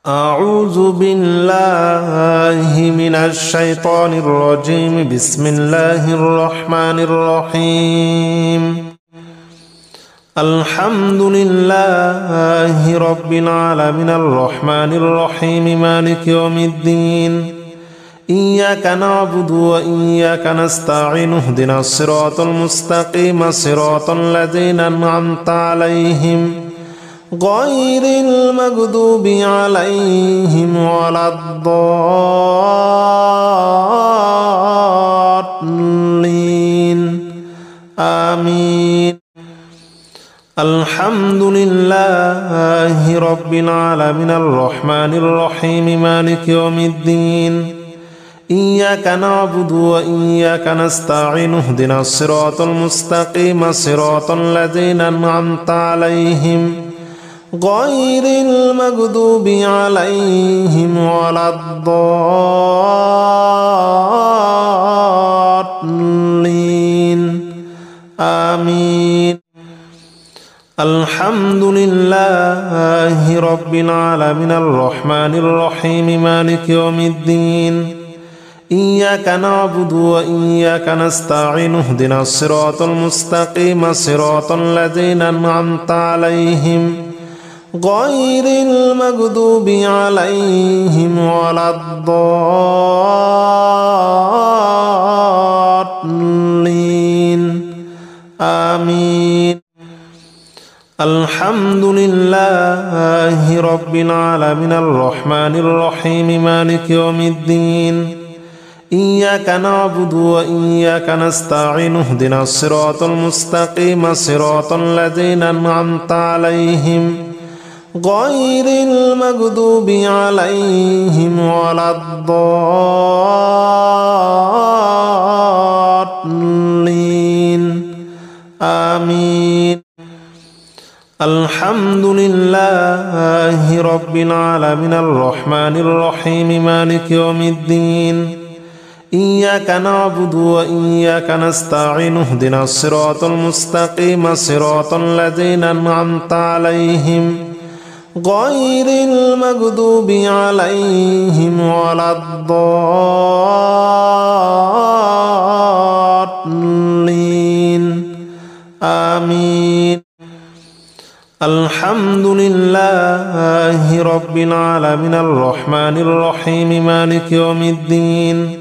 أعوذ بالله من الشيطان الرجيم. بسم الله الرحمن الرحيم. الحمد لله رب العالمين الرحمن الرحيم مالك يوم الدين. إياك نعبد وإياك نستعين. اهدنا الصراط المستقيم صراط الذين أنعمت عليهم غير المغضوب عليهم ولا الضالين آمين. الحمد لله رب العالمين الرحمن الرحيم مالك يوم الدين. إياك نعبد وإياك نستعين. اهدنا الصراط المستقيم صراط الذين أنعمت عليهم غير المغضوب عليهم ولا الضالين آمين. الحمد لله رب العالمين الرحمن الرحيم مالك يوم الدين. إياك نعبد وإياك نستعين. اهدنا الصراط المستقيم صراط الذين أنعمت عليهم غير المغضوب عليهم ولا الضالين آمين. الحمد لله رب العالمين الرحمن الرحيم مالك يوم الدين. إياك نعبد وإياك نستعين. اهدنا الصراط المستقيم صراط الذين أنعمت عليهم غير المغضوب عليهم ولا الضالين آمين. الحمد لله رب العالمين الرحمن الرحيم مالك يوم الدين. إياك نعبد وإياك نستعين. اهدنا الصراط المستقيم صراط الذين أنعمت عليهم غير المغضوب عليهم ولا الضالين آمين. الحمد لله رب العالمين الرحمن الرحيم مالك يوم الدين.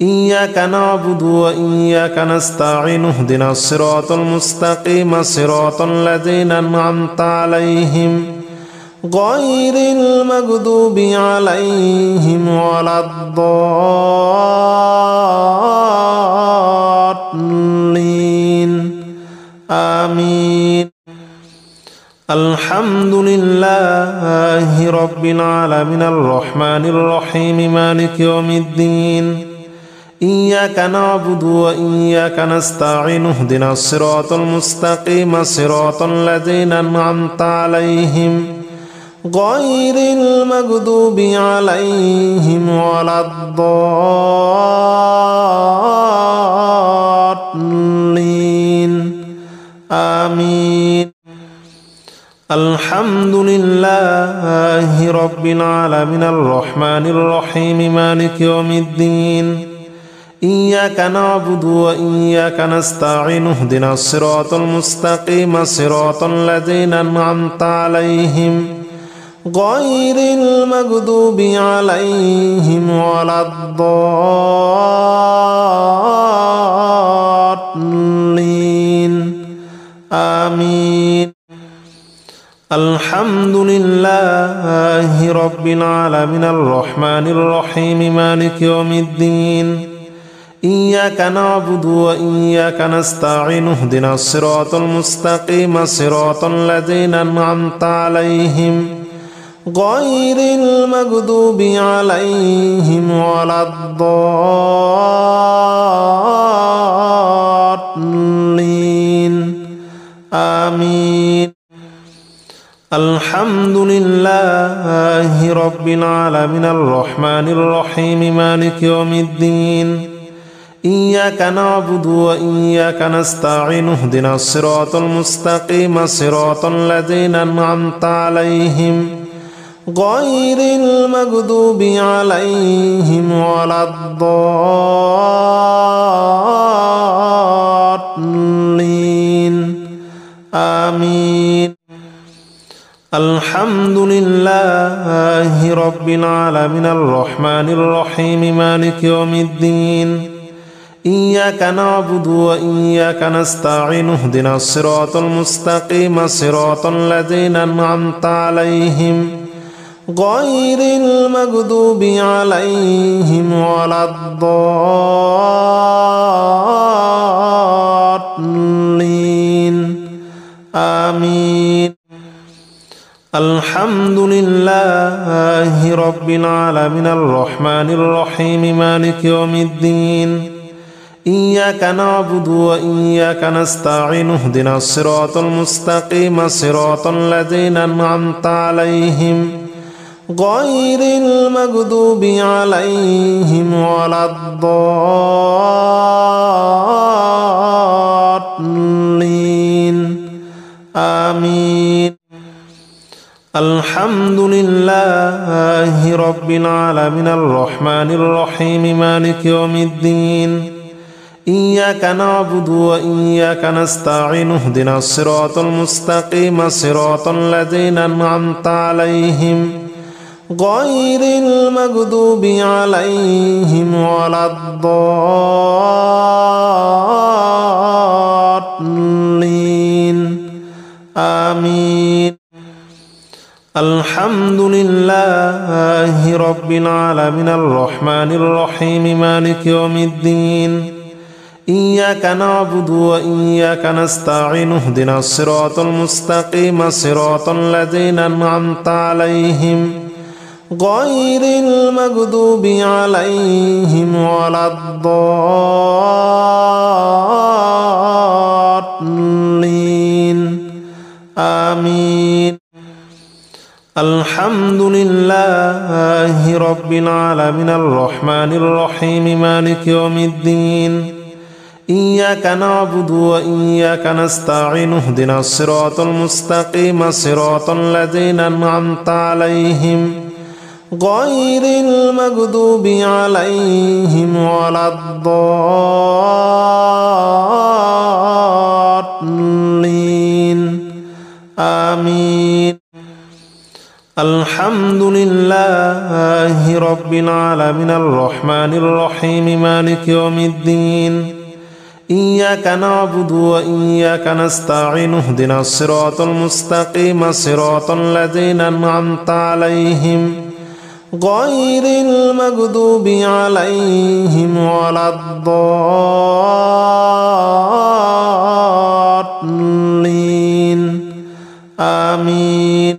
إياك نعبد وإياك نستعين. اهدنا الصراط المستقيم صراط الذين أنعمت عليهم غير المغضوب عليهم ولا الضالين آمين. الحمد لله رب العالمين الرحمن الرحيم مالك يوم الدين. إياك نعبد وإياك نستعين. اهدنا الصراط المستقيم صراط الذين أنعمت عليهم غير المغضوب عليهم ولا الضالين آمين. الحمد لله رب العالمين الرحمن الرحيم مالك يوم الدين. إياك نعبد وإياك نستعين. اهدنا الصراط المستقيم صراط الذين أنعمت عليهم غير المغضوب عليهم ولا الضالين آمين. الحمد لله رب العالمين الرحمن الرحيم مالك يوم الدين. إياك نعبد وإياك نستعين. اهدنا الصراط المستقيم صراط الذين أنعمت عليهم غير المغضوب عليهم ولا الضالين آمين. الحمد لله رب العالمين الرحمن الرحيم مالك يوم الدين. إياك نعبد وإياك نستعين اهدنا الصراط المستقيم صراط الذين أنعمت عليهم غير المغضوب عليهم ولا الضالين آمين. الحمد لله رب العالمين الرحمن الرحيم مالك يوم الدين إياك نعبد وإياك نستعين اهدنا الصراط المستقيم صراط الذين أنعمت عليهم غير المغضوب عليهم ولا الضالين آمين. الحمد لله رب العالمين الرحمن الرحيم مالك يوم الدين إياك نعبد وإياك نستعين اهدنا الصراط المستقيم صراط الذين أنعمت عليهم غير المغضوب عليهم ولا الضالين آمين. الحمد لله رب العالمين الرحمن الرحيم مالك يوم الدين إياك نعبد وإياك نستعين اهدنا الصراط المستقيم صراط الذين أنعمت عليهم غير المغضوب عليهم ولا الضالين آمين. الحمد لله رب العالمين الرحمن الرحيم مالك يوم الدين إياك نعبد وإياك نستعين اهدنا الصراط المستقيم صراط الذين أنعمت عليهم غير المغضوب عليهم ولا الضالين آمين. الحمد لله رب العالمين الرحمن الرحيم مالك يوم الدين إياك نعبد وإياك نستعين اهدنا الصراط المستقيم صراط الذين أنعمت عليهم غير المغضوب عليهم ولا الضالين آمين. الحمد لله رب العالمين الرحمن الرحيم مالك يوم الدين إياك نعبد وإياك نستعين اهدنا الصراط المستقيم صراط الذين أنعمت عليهم غير المغضوب عليهم ولا الضالين آمين.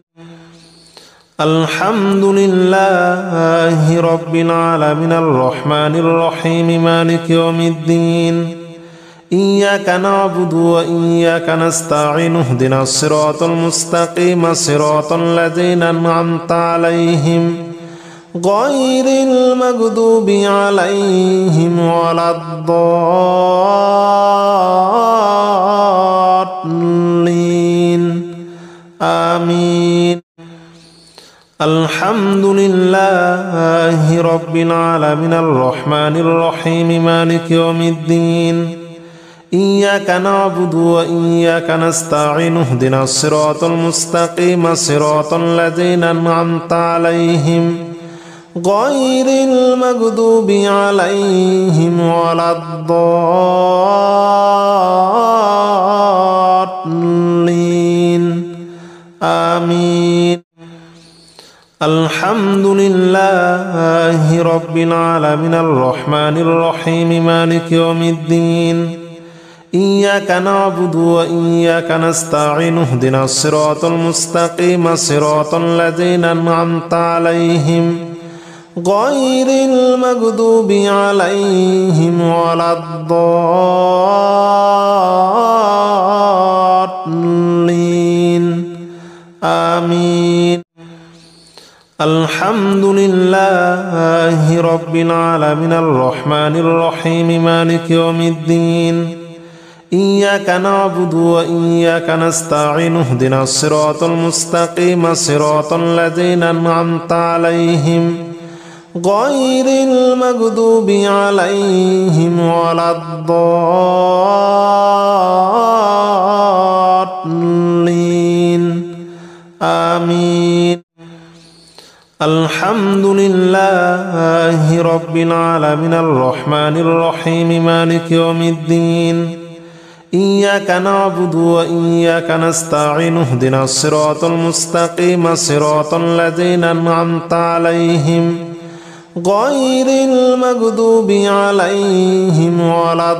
الحمد لله رب العالمين الرحمن الرحيم مالك يوم الدين إياك نعبد وإياك نستعين اهدنا الصراط المستقيم صراط الذين أنعمت عليهم غير المغضوب عليهم ولا الضالين آمين. الحمد لله رب العالمين الرحمن الرحيم مالك يوم الدين إياك نعبد وإياك نستعين اهدنا الصراط المستقيم صراط الذين أنعمت عليهم غير المغضوب عليهم ولا الضالين آمين. الحمد لله رب العالمين الرحمن الرحيم مالك يوم الدين إياك نعبد وإياك نستعين اهدنا الصراط المستقيم صراط الذين أنعمت عليهم غير المغضوب عليهم ولا الضالين آمين. الحمد لله رب العالمين الرحمن الرحيم مالك يوم الدين إياك نعبد وإياك نستعين اهدنا الصراط المستقيم صراط الذين أنعمت عليهم غير المغضوب عليهم ولا الضالين آمين. الحمد لله رب العالمين الرحمن الرحيم مالك يوم الدين إياك نعبد وإياك نستعين اهدنا الصراط المستقيم صراط الذين أنعمت عليهم غير المغضوب عليهم ولا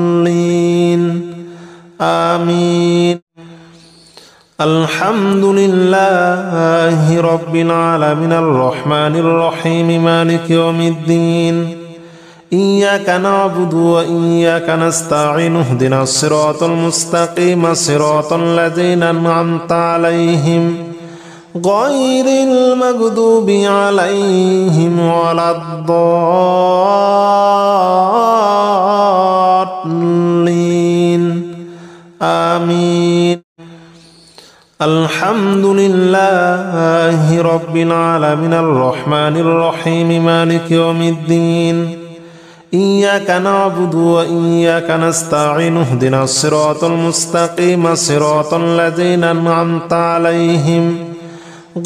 الضالين آمين. الحمد لله رب العالمين الرحمن الرحيم مالك يوم الدين إياك نعبد وإياك نستعين اهدنا الصراط المستقيم صراط الذين أنعمت عليهم غير المغضوب عليهم ولا الضالين آمين. الحمد لله رب العالمين الرحمن الرحيم مالك يوم الدين إياك نعبد وإياك نستعين اهدنا الصراط المستقيم صراط الذين أنعمت عليهم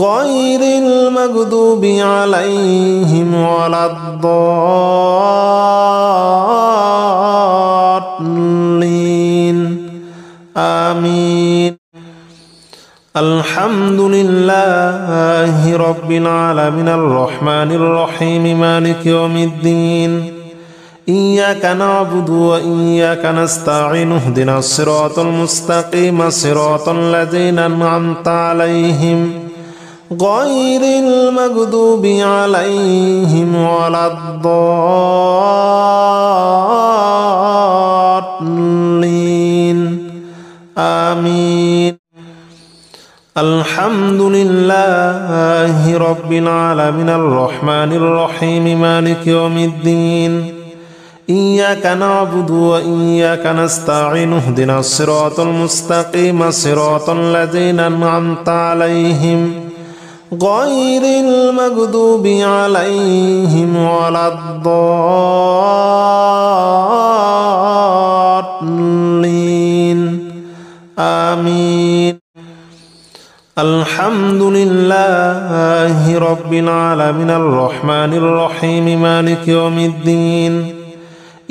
غير المغضوب عليهم ولا الضالين آمين. الحمد لله رب العالمين الرحمن الرحيم مالك يوم الدين إياك نعبد وإياك نستعين اهدنا الصراط المستقيم صراط الذين أنعمت عليهم غير المغضوب عليهم ولا الضالين آمين. الحمد لله رب العالمين الرحمن الرحيم مالك يوم الدين إياك نعبد وإياك نستعين اهدنا الصراط المستقيم صراط الذين أنعمت عليهم غير المغضوب عليهم ولا الضالين آمين. الحمد لله رب العالمين الرحمن الرحيم مالك يوم الدين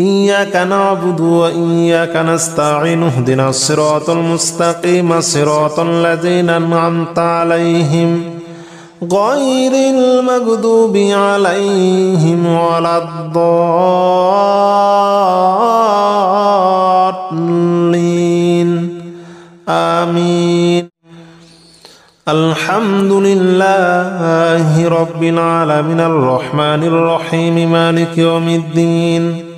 إياك نعبد وإياك نستعين اهدنا الصراط المستقيم صراط الذين أنعمت عليهم غير المغضوب عليهم ولا الضالين آمين. الحمد لله رب العالمين الرحمن الرحيم مالك يوم الدين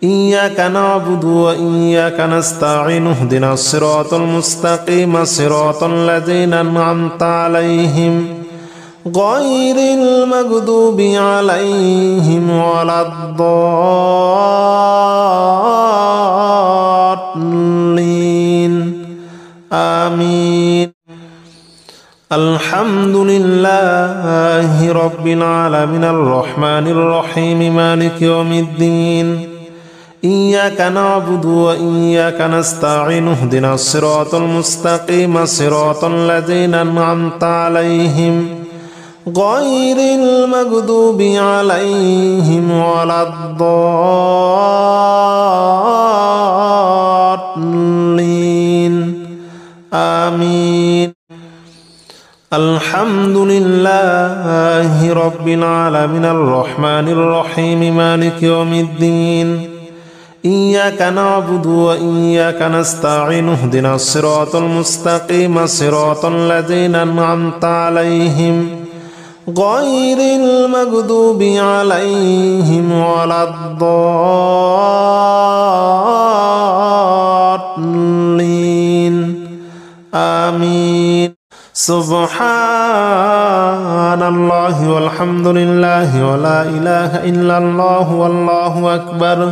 إياك نعبد وإياك نستعين اهدنا الصراط المستقيم صراط الذين أنعمت عليهم غير المغضوب عليهم ولا الضالين آمين. الحمد لله رب العالمين الرحمن الرحيم مالك يوم الدين إياك نعبد وإياك نستعين اهدنا الصراط المستقيم صراط الذين أنعمت عليهم غير المغضوب عليهم ولا الضالين آمين. الحمد لله رب العالمين الرحمن الرحيم مالك يوم الدين إياك نعبد وإياك نستعين اهدنا الصراط المستقيم صراط الذين أنعمت عليهم غير المغضوب عليهم ولا الضالين آمين. سبحان الله والحمد لله ولا إله إلا الله والله أكبر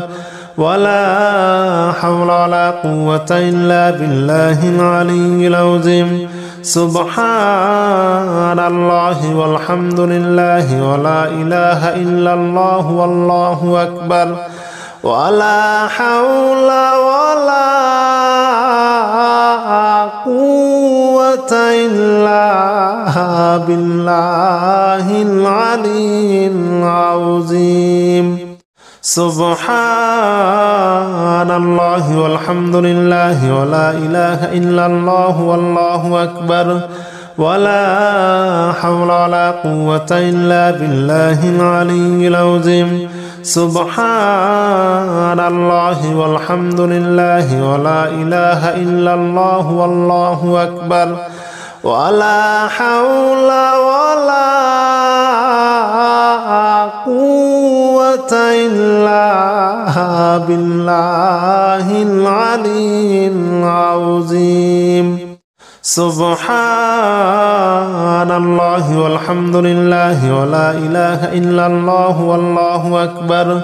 ولا حول ولا قوة إلا بالله العلي العظيم سبحان الله والحمد لله ولا إله إلا الله والله أكبر ولا حول ولا قوة إلا بالله العلي العظيم سبحان الله والحمد لله ولا إله إلا الله والله أكبر ولا حول ولا قوة إلا بالله العلي العظيم سبحان الله والحمد لله ولا إله إلا الله والله أكبر ولا حول ولا قوة إلا بالله العلي العظيم سبحان الله والحمد لله ولا إله إلا الله والله أكبر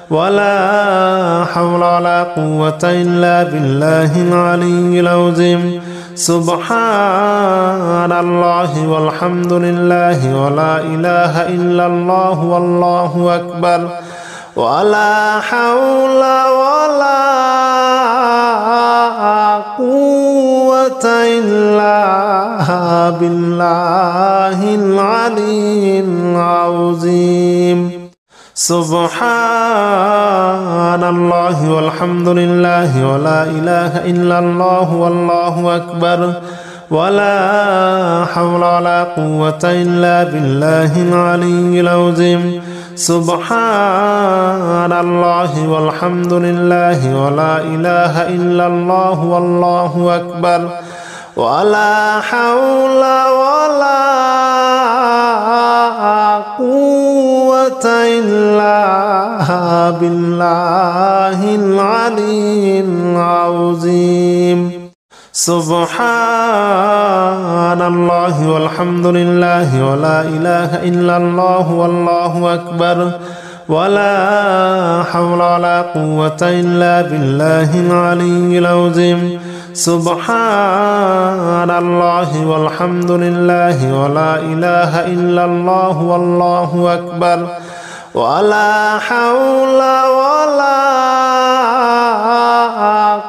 ولا حول ولا قوة إلا بالله العلي العظيم سبحان الله والحمد لله ولا إله إلا الله والله أكبر ولا حول ولا قوة إلا بالله العلي العظيم سبحان الله والحمد لله ولا إله إلا الله والله أكبر ولا حول ولا قوة إلا بالله العلي العظيم سبحان الله والحمد لله ولا إله إلا الله والله أكبر ولا حول ولا قوة إلا بالله العلي العظيم سبحان الله والحمد لله ولا إله إلا الله والله أكبر ولا حول ولا قوة إلا بالله العلي العظيم سبحان الله والحمد لله ولا إله إلا الله والله أكبر ولا حول ولا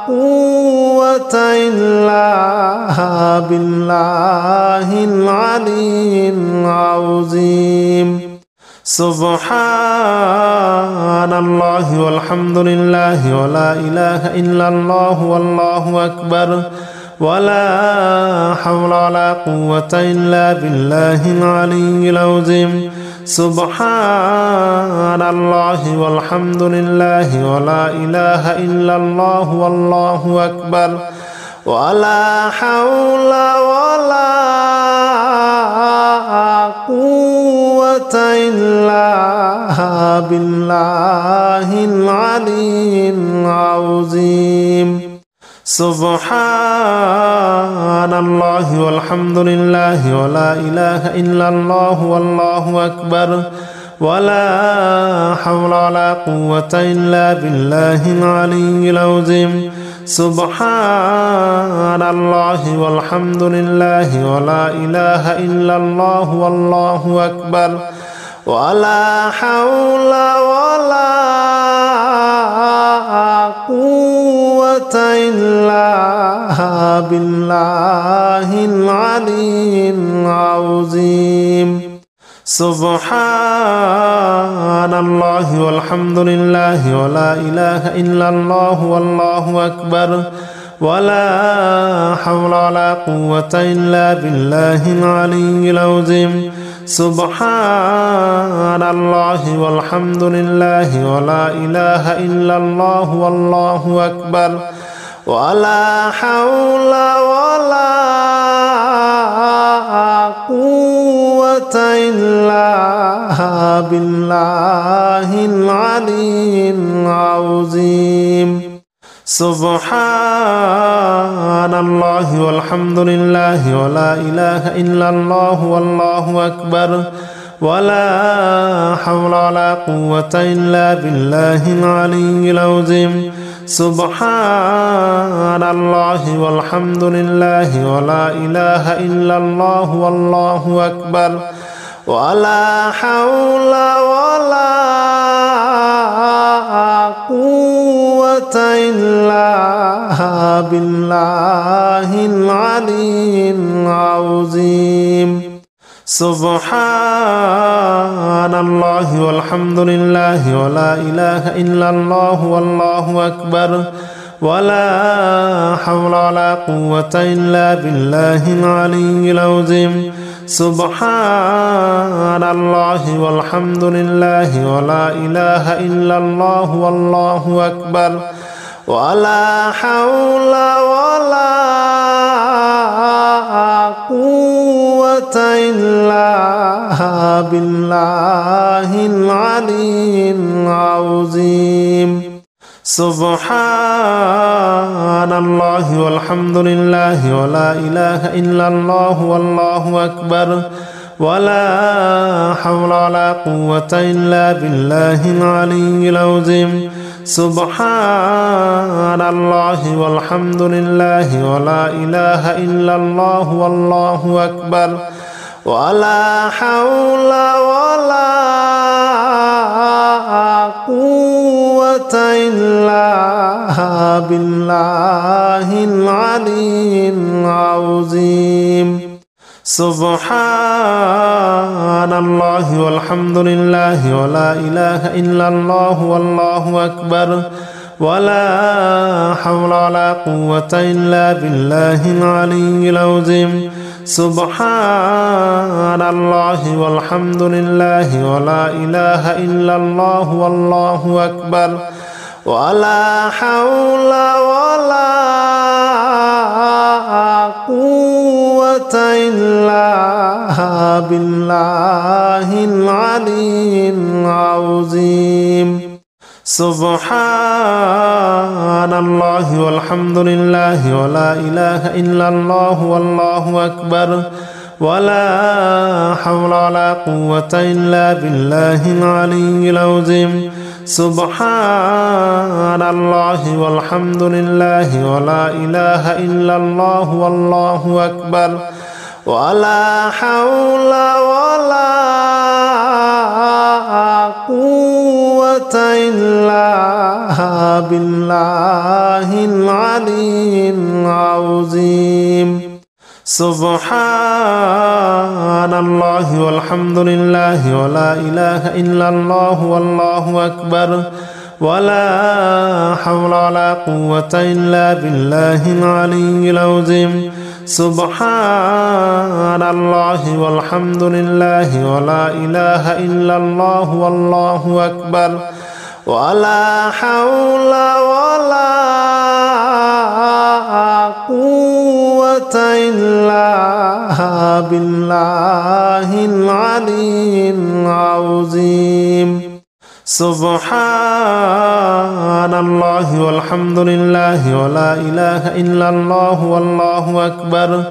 قوة إلا بالله العلي العظيم سبحان الله والحمد لله ولا إله إلا الله والله أكبر ولا حول ولا قوة إلا بالله العلي العظيم سبحان الله والحمد لله ولا إله إلا الله والله أكبر ولا حول ولا قوة إلا بالله العلي العظيم سبحان الله والحمد لله ولا إله إلا الله والله أكبر ولا حول ولا قوة إلا بالله العلي العظيم سبحان الله والحمد لله ولا إله إلا الله والله أكبر ولا حول ولا قوة إلا بالله العلي العظيم سبحان الله والحمد لله ولا إله إلا الله والله أكبر ولا حول ولا قوة إلا بالله العلي العظيم سبحان الله والحمد لله ولا إله إلا الله والله أكبر ولا حول ولا قوة إلا بالله العلي العظيم سبحان الله والحمد لله ولا إله إلا الله والله أكبر ولا حول ولا قوة إلا بالله العلي العظيم سبحان الله والحمد لله ولا إله إلا الله والله أكبر ولا حول ولا قوة إلا بالله العلي العظيم سبحان الله والحمد لله ولا إله إلا الله والله أكبر ولا حول ولا قوة إلا بالله العلي العظيم سبحان الله والحمد لله ولا إله إلا الله والله أكبر ولا حول ولا قوة إلا بالله العلي العظيم سبحان الله والحمد لله ولا إله إلا الله والله أكبر ولا حول ولا قوة إلا بالله العلي العظيم سبحان الله والحمد لله ولا إله إلا الله والله أكبر ولا حول ولا قوة إلا بالله العلي العظيم سبحان الله والحمد لله ولا إله إلا الله والله أكبر ولا حول ولا قوة إلا بالله العلي العظيم سبحان الله والحمد لله ولا إله إلا الله والله أكبر ولا حول ولا قوة إلا بالله العلي العظيم سبحان الله والحمد لله ولا إله إلا الله والله أكبر ولا حول ولا قوة إلا بالله العلي العظيم سبحان الله والحمد لله ولا إله إلا الله والله أكبر ولا حول ولا قوة إلا بالله العلي العظيم سبحان الله والحمد لله ولا إله إلا الله والله أكبر ولا حول ولا قوة إلا بالله العلي العظيم سبحان الله والحمد لله ولا إله إلا الله والله أكبر ولا حول ولا قوة إلا بالله العلي العظيم سبحان الله والحمد لله ولا إله إلا الله والله أكبر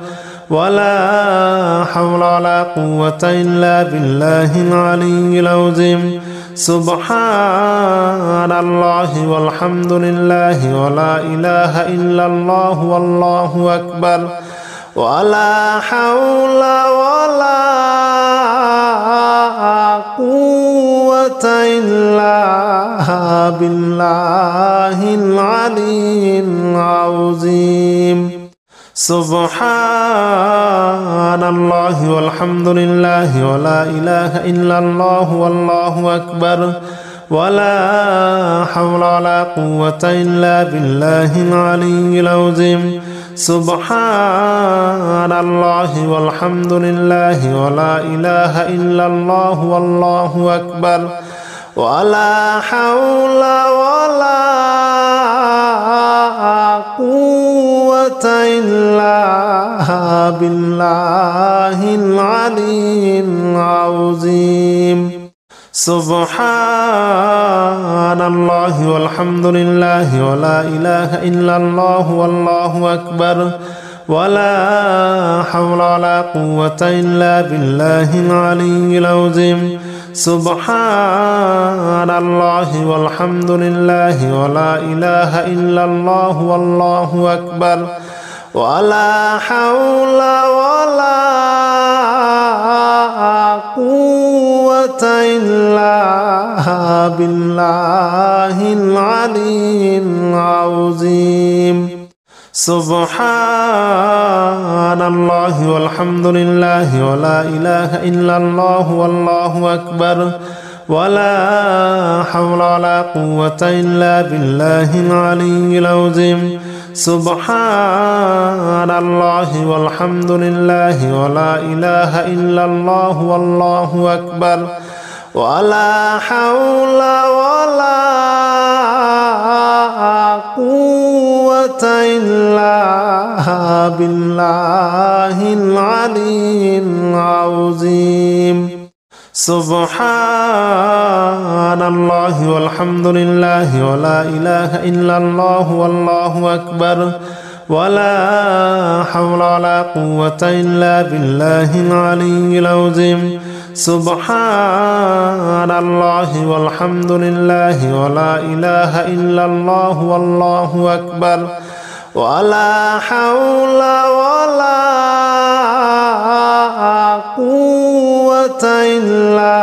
ولا حول ولا قوة إلا بالله العلي العظيم سبحان الله والحمد لله ولا إله إلا الله والله أكبر ولا حول ولا قوة إلا بالله العلي العظيم سبحان الله والحمد لله ولا إله إلا الله والله أكبر ولا حول ولا قوة إلا بالله العلي العظيم سبحان الله والحمد لله ولا إله إلا الله والله أكبر ولا حول ولا قوة إلا بالله العلي العظيم سبحان الله والحمد لله ولا إله إلا الله والله أكبر ولا حول ولا قوة إلا بالله العلي العظيم سبحان الله والحمد لله ولا إله إلا الله والله أكبر ولا حول ولا قوة إلا بالله العلي العظيم سبحان الله والحمد لله ولا إله إلا الله والله أكبر ولا حول ولا قوة إلا بالله العلي العظيم سبحان الله والحمد لله ولا إله إلا الله والله أكبر ولا حول ولا قوة إلا بالله العلي العظيم سبحان الله والحمد لله ولا إله إلا الله والله أكبر ولا حول ولا قوة إلا بالله العلي العظيم سبحان الله والحمد لله ولا إله إلا الله والله أكبر ولا حول ولا قوة إلا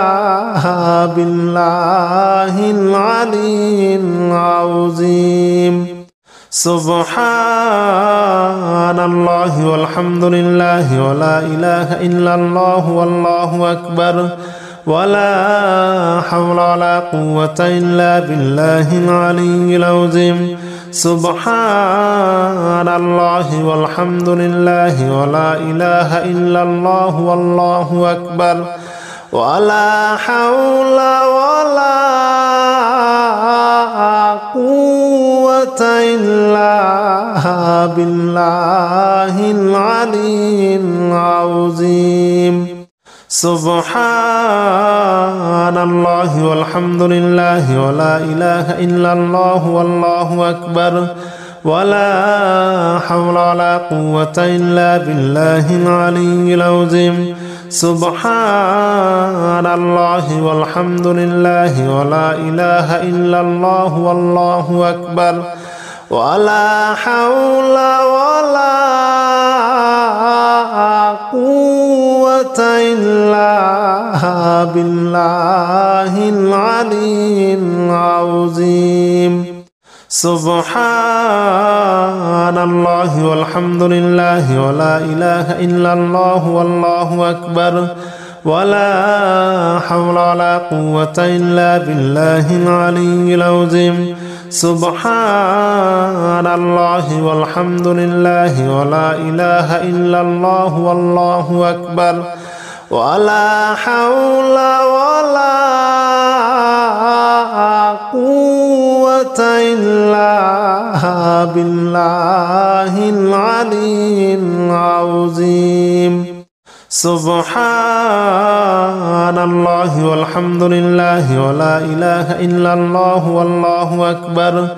بالله العلي العظيم سبحان الله والحمد لله ولا إله إلا الله والله أكبر ولا حول ولا قوة إلا بالله العلي العظيم سبحان الله والحمد لله ولا إله إلا الله والله أكبر ولا حول ولا قوة إلا بالله العلي العظيم سبحان الله والحمد لله ولا إله إلا الله والله أكبر ولا حول ولا قوة إلا بالله العلي العظيم سبحان الله والحمد لله ولا إله إلا الله والله أكبر ولا حول ولا قوة إلا بالله العلي العظيم سبحان الله والحمد لله ولا إله إلا الله والله أكبر ولا حول ولا قوة إلا بالله العلي العظيم سبحان الله والحمد لله ولا إله إلا الله والله أكبر ولا حول ولا قوة إلا بالله العلي العظيم سبحان الله والحمد لله ولا إله إلا الله والله أكبر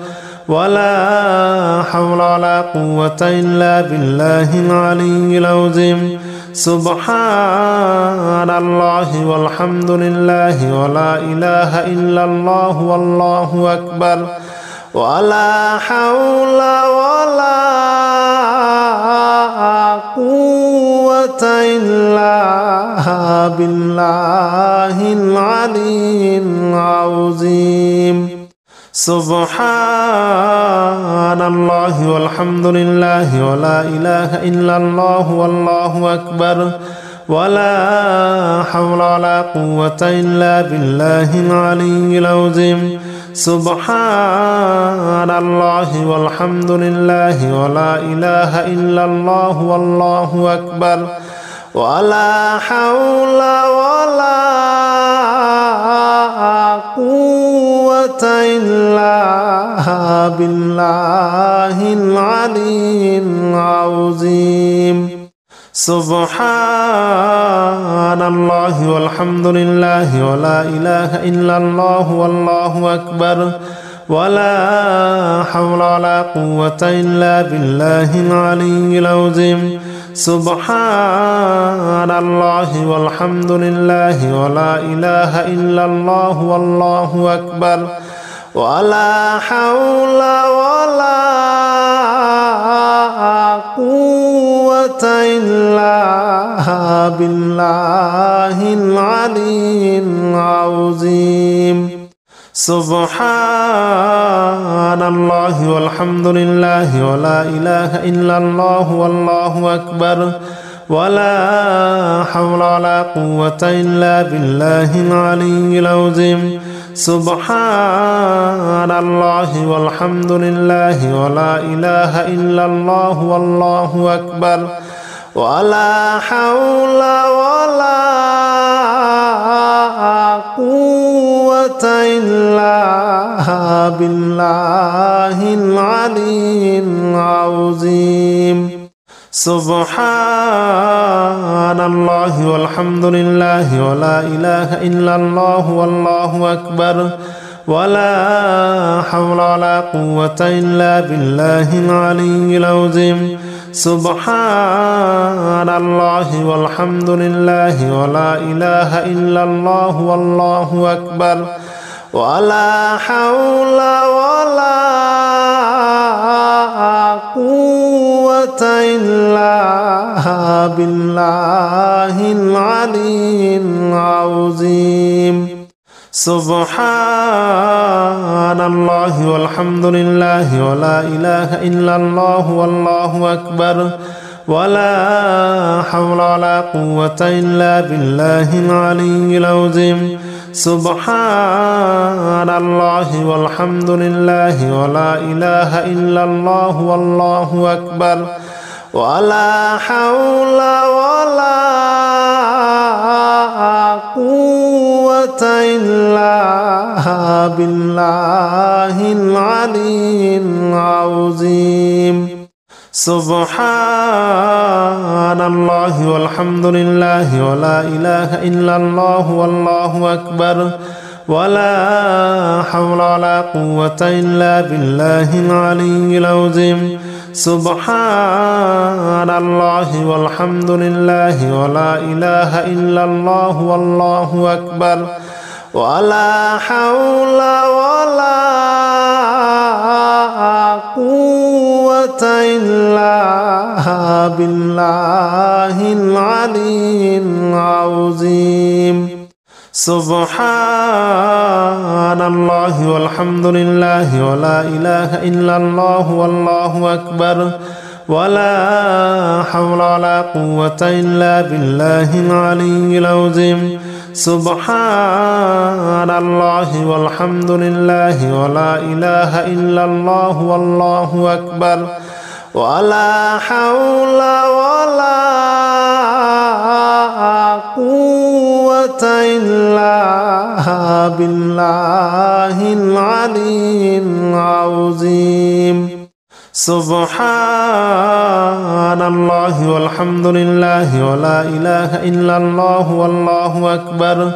ولا حول ولا قوة إلا بالله العلي العظيم سبحان الله والحمد لله ولا إله إلا الله والله أكبر ولا حول ولا قوة إلا بالله العلي العظيم سبحان الله والحمد لله ولا إله إلا الله والله أكبر ولا حول ولا قوة إلا بالله العلي العظيم سبحان الله والحمد لله ولا إله إلا الله والله أكبر ولا حول ولا قوة إلا بالله العلي العظيم سبحان الله والحمد لله ولا إله إلا الله والله أكبر ولا حول ولا قوة إلا بالله العلي العظيم سبحان الله والحمد لله ولا إله إلا الله والله أكبر ولا حول ولا قوة إلا بالله العلي العظيم سبحان الله والحمد لله ولا إله إلا الله والله أكبر ولا حول ولا قوة إلا بالله العلي العظيم سبحان الله والحمد لله ولا إله إلا الله والله أكبر ولا حول ولا قوة إلا بالله العلي العظيم سبحان الله والحمد لله ولا إله إلا الله والله أكبر ولا حول ولا قوة إلا بالله العلي العظيم سبحان الله والحمد لله ولا إله إلا الله والله أكبر ولا حول ولا قوة إلا بالله العلي العظيم سبحان الله والحمد لله ولا إله إلا الله والله أكبر ولا حول ولا قوة إلا بالله العلي العظيم سبحان الله والحمد لله ولا إله إلا الله والله أكبر ولا حول ولا قوة إلا بالله العلي العظيم سبحان الله والحمد لله ولا إله إلا الله والله أكبر ولا حول ولا قوة إلا بالله العلي العظيم سبحان الله والحمد لله ولا إله إلا الله والله أكبر ولا حول ولا قوة إلا بالله العلي العظيم سبحان الله والحمد لله ولا إله إلا الله والله أكبر ولا حول ولا قوة إلا بالله العلي العظيم سبحان الله والحمد لله ولا إله إلا الله والله أكبر ولا حول ولا قوة إلا بالله العلي العظيم سبحان الله والحمد لله ولا إله إلا الله والله أكبر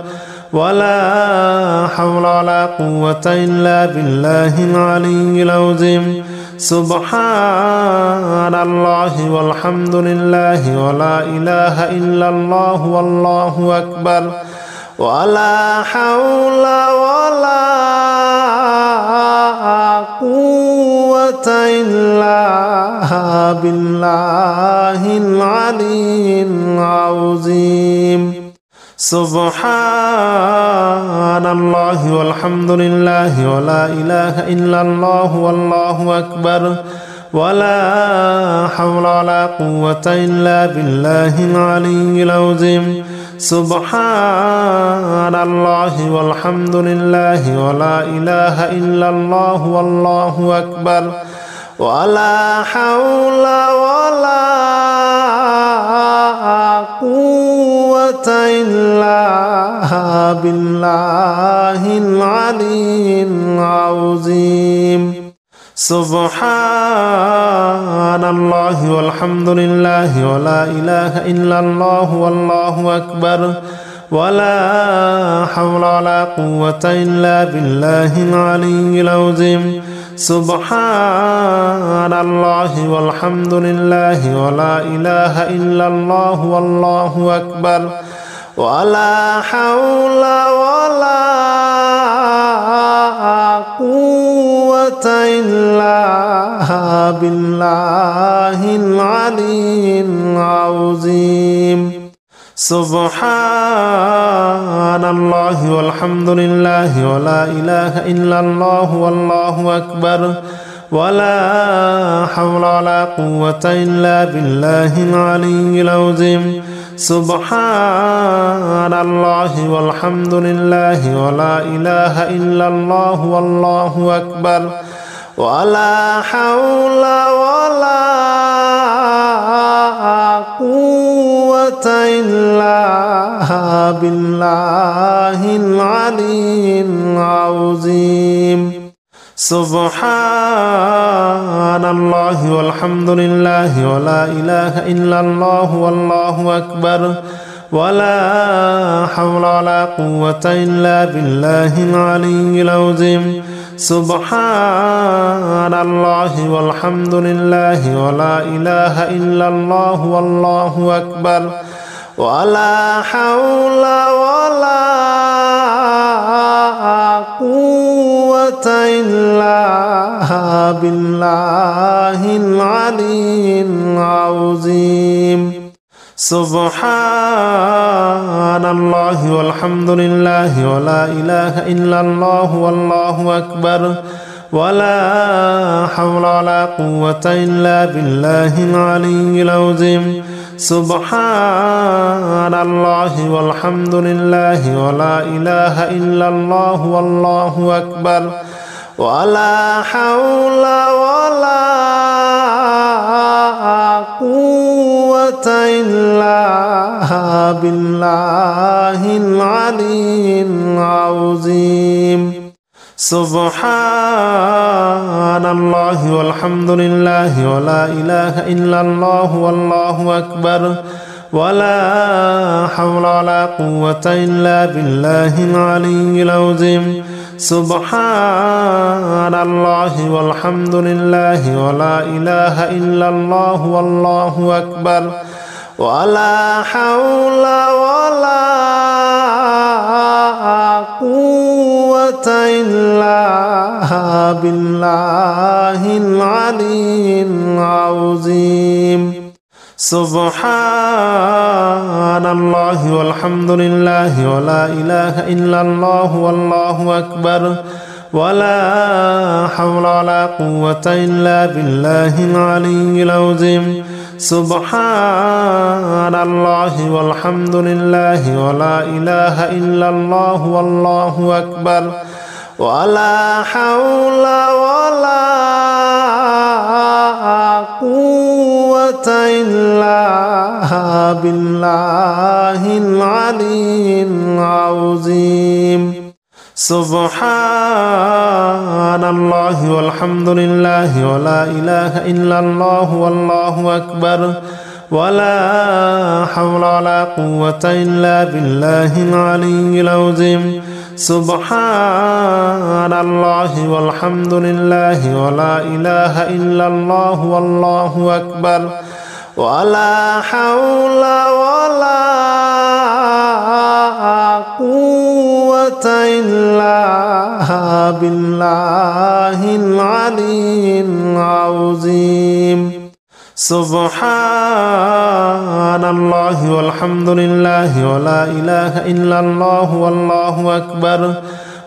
ولا حول ولا قوة إلا بالله العلي العظيم سبحان الله والحمد لله ولا إله إلا الله والله أكبر ولا حول ولا قوة إلا بالله العلي العظيم سبحان الله والحمد لله ولا إله إلا الله والله أكبر ولا حول ولا قوة إلا بالله العلي العظيم سبحان الله والحمد لله ولا إله إلا الله والله أكبر ولا حول ولا قوة إلا بالله العلي العظيم سبحان الله والحمد لله ولا إله إلا الله والله أكبر ولا حول ولا قوة إلا بالله العلي العظيم سبحان الله والحمد لله ولا إله إلا الله والله أكبر ولا حول ولا قوة إلا بالله العلي العظيم سبحان الله والحمد لله ولا إله إلا الله والله أكبر ولا حول ولا قوة إلا بالله العلي العظيم سبحان الله والحمد لله ولا إله إلا الله والله أكبر ولا حول ولا قوة إلا بالله العلي العظيم سبحان الله والحمد لله ولا إله إلا الله والله أكبر ولا حول ولا قوة إلا بالله العلي العظيم سبحان الله والحمد لله ولا إله إلا الله والله أكبر ولا حول ولا قوة إلا بالله العلي العظيم سبحان الله والحمد لله ولا إله إلا الله والله أكبر ولا حول ولا قوة إلا بالله العلي العظيم سبحان الله والحمد لله ولا إله إلا الله والله أكبر ولا حول ولا قوة إلا بالله العلي العظيم سبحان الله والحمد لله ولا إله إلا الله والله أكبر ولا حول ولا قوة إلا بالله العلي العظيم سبحان الله والحمد لله ولا إله إلا الله والله أكبر ولا حول ولا قوة إلا بالله العلي العظيم سبحان الله والحمد لله ولا إله إلا الله والله أكبر ولا حول ولا قوة إلا بالله العلي العظيم سبحان الله والحمد لله ولا إله إلا الله والله أكبر ولا حول ولا قوة إلا بالله العلي العظيم سبحان الله والحمد لله ولا إله إلا الله والله أكبر ولا حول ولا قوة إلا بالله العلي العظيم سبحان الله والحمد لله ولا إله إلا الله والله أكبر ولا حول ولا قوة إلا بالله العلي العظيم سبحان الله والحمد لله ولا إله إلا الله والله أكبر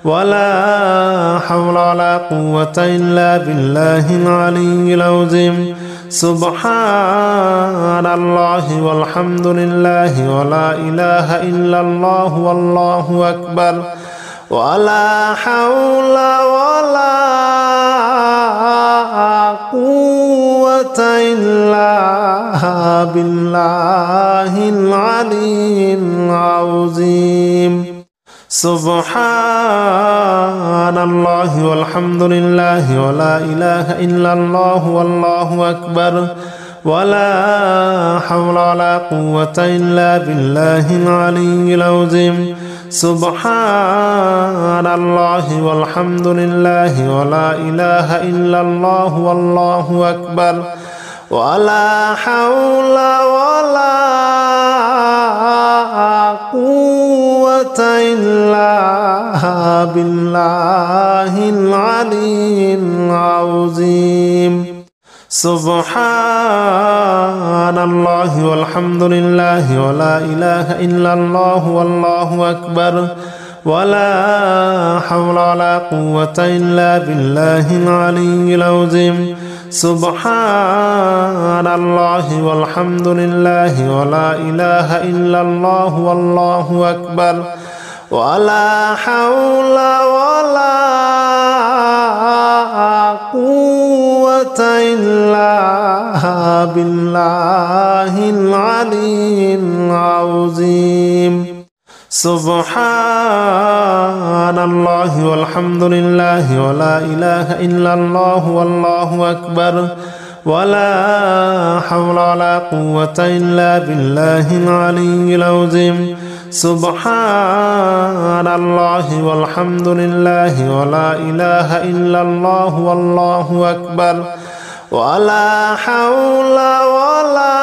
ولا حول ولا قوة إلا بالله العلي العظيم سبحان الله والحمد لله ولا إله إلا الله والله أكبر ولا حول ولا قوة إلا بالله العلي العظيم سبحان الله والحمد لله ولا إله إلا الله والله أكبر ولا حول ولا قوة إلا بالله العلي العظيم سبحان الله والحمد لله ولا إله إلا الله والله أكبر ولا حول ولا قوة إلا بالله العلي العظيم سبحان الله والحمد لله ولا إله إلا الله والله أكبر ولا حول ولا قوة إلا بالله العلي العظيم سبحان الله والحمد لله ولا إله إلا الله والله أكبر ولا حول ولا قوة إلا بالله العلي العظيم سبحان الله والحمد لله ولا إله إلا الله والله أكبر ولا حول ولا قوة إلا بالله العلي العظيم سبحان الله والحمد لله ولا إله إلا الله والله أكبر ولا حول ولا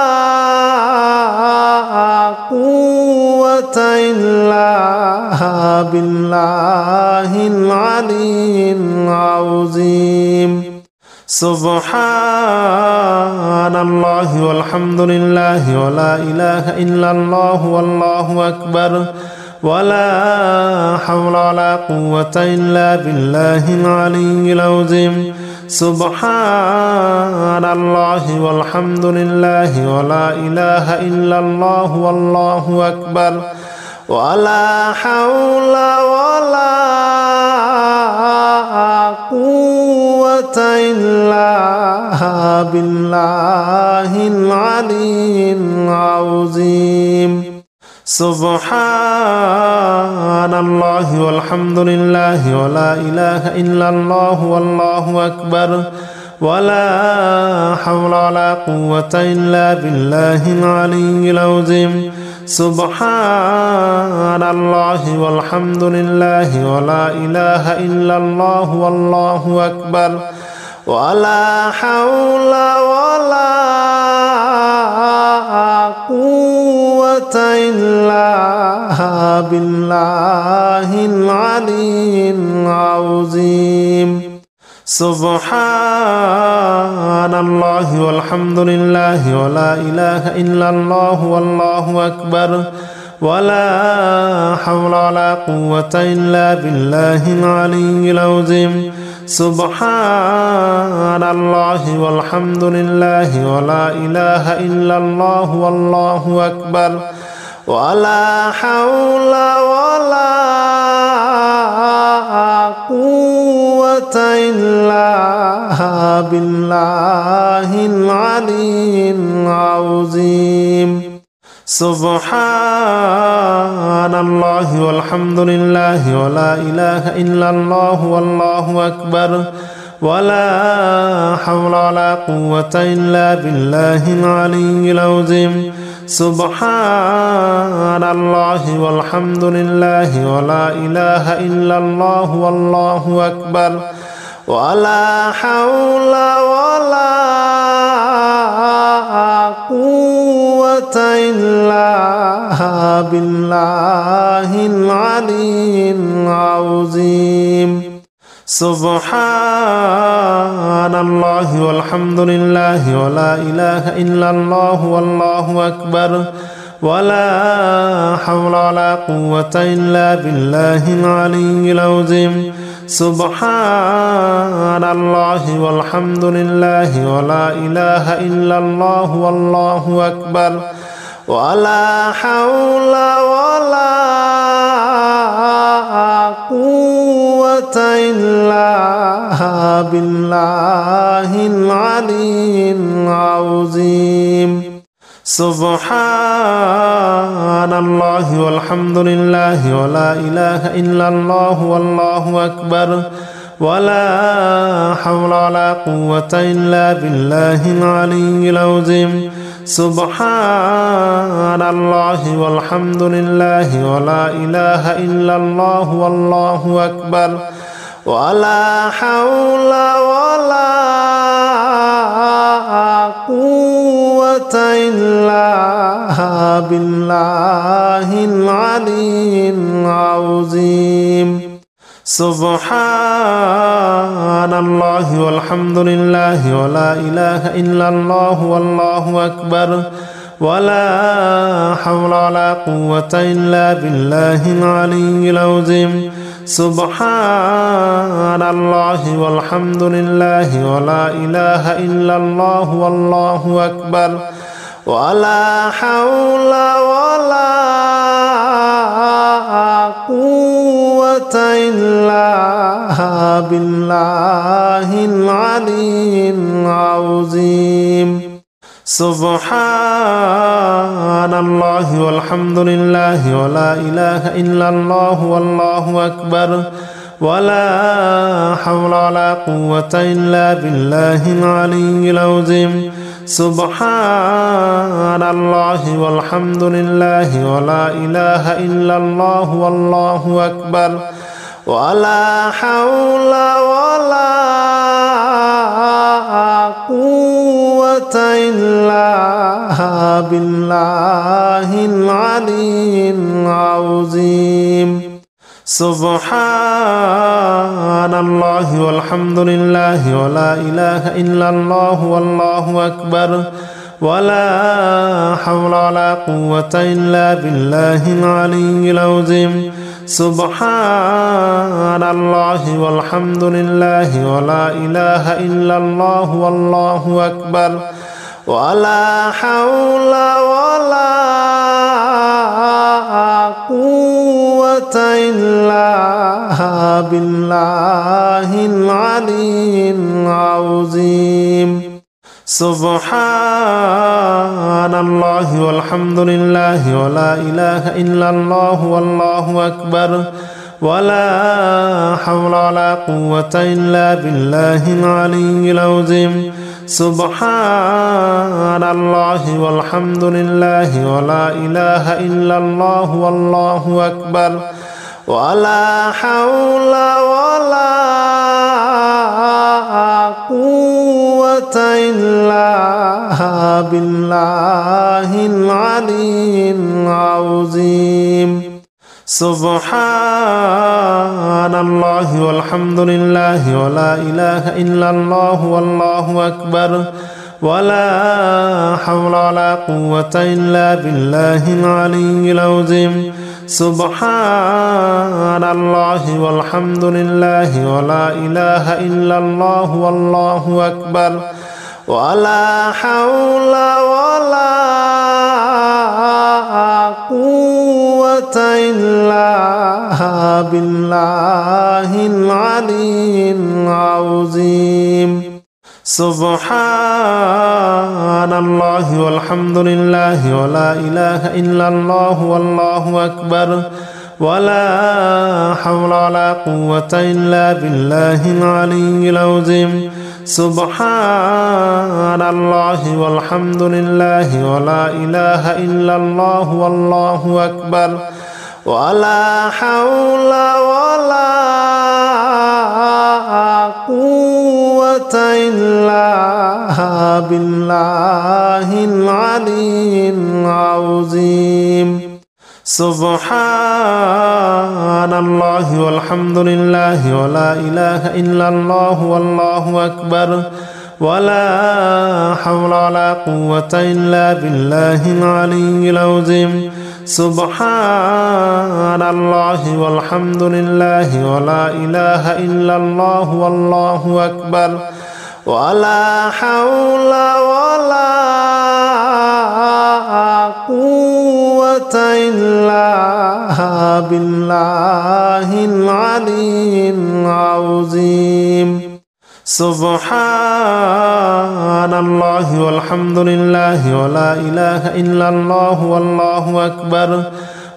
قوة إلا بالله العلي العظيم سبحان الله والحمد لله ولا إله إلا الله والله أكبر ولا حول ولا قوة إلا بالله العلي العظيم سبحان الله والحمد لله ولا إله إلا الله والله أكبر ولا حول ولا قوة إلا بالله العلي العظيم سبحان الله والحمد لله ولا إله إلا الله والله أكبر ولا حول ولا قوة إلا بالله العلي العظيم سبحان الله والحمد لله ولا إله إلا الله والله أكبر ولا حول ولا قوة إلا بالله العلي العظيم سبحان الله والحمد لله ولا إله إلا الله والله أكبر ولا حول ولا قوة إلا بالله العلي العظيم سبحان الله والحمد لله ولا إله إلا الله والله أكبر ولا حول ولا قوة إلا بالله العلي العظيم سبحان الله والحمد لله ولا إله إلا الله والله أكبر ولا حول ولا قوة إلا بالله العلي العظيم سبحان الله والحمد لله ولا إله إلا الله والله أكبر ولا حول ولا قوة إلا بالله العلي العظيم سبحان الله والحمد لله ولا إله إلا الله والله أكبر ولا حول ولا قوة إلا بالله العلي العظيم سبحان الله والحمد لله ولا إله إلا الله والله أكبر ولا حول ولا قوة إلا بالله العلي العظيم سبحان الله والحمد لله ولا إله إلا الله والله أكبر ولا حول ولا قوة إلا بالله العلي العظيم سبحان الله والحمد لله ولا إله إلا الله والله أكبر ولا حول ولا قوة إلا بالله العلي العظيم سبحان الله والحمد لله ولا إله إلا الله والله أكبر ولا حول ولا قوة إلا بالله العلي العظيم سبحان الله والحمد لله ولا إله إلا الله والله أكبر ولا حول ولا قوة إلا بالله العلي العظيم سبحان الله والحمد لله ولا إله إلا الله والله أكبر ولا حول ولا قوة إلا بالله العلي العظيم سبحان الله والحمد لله ولا إله إلا الله والله أكبر ولا حول ولا قوة إلا بالله العلي العظيم سبحان الله والحمد لله ولا إله إلا الله والله أكبر ولا حول ولا قوة إلا بالله العلي العظيم سبحان الله والحمد لله ولا إله إلا الله والله أكبر ولا حول ولا قوة إلا بالله العلي العظيم سبحان الله والحمد لله ولا إله إلا الله والله أكبر ولا حول ولا قوة إلا بالله العلي العظيم سبحان الله والحمد لله ولا إله إلا الله والله أكبر ولا حول ولا قوة إلا بالله العلي العظيم سبحان الله والحمد لله ولا إله إلا الله والله أكبر ولا حول ولا قوة إلا بالله العلي العظيم سبحان الله والحمد لله ولا إله إلا الله والله أكبر ولا حول ولا قوة إلا بالله العلي العظيم سبحان الله والحمد لله ولا إله إلا الله والله أكبر ولا حول ولا قوة إلا بالله العلي العظيم سبحان الله والحمد لله ولا إله إلا الله والله أكبر ولا حول ولا قوة إلا بالله العلي العظيم سبحان الله والحمد لله ولا إله إلا الله والله أكبر ولا حول ولا قوة إلا بالله العلي العظيم سبحان الله والحمد لله ولا إله إلا الله والله أكبر ولا حول ولا قوة إلا بالله العلي العظيم سبحان الله والحمد لله ولا إله إلا الله والله أكبر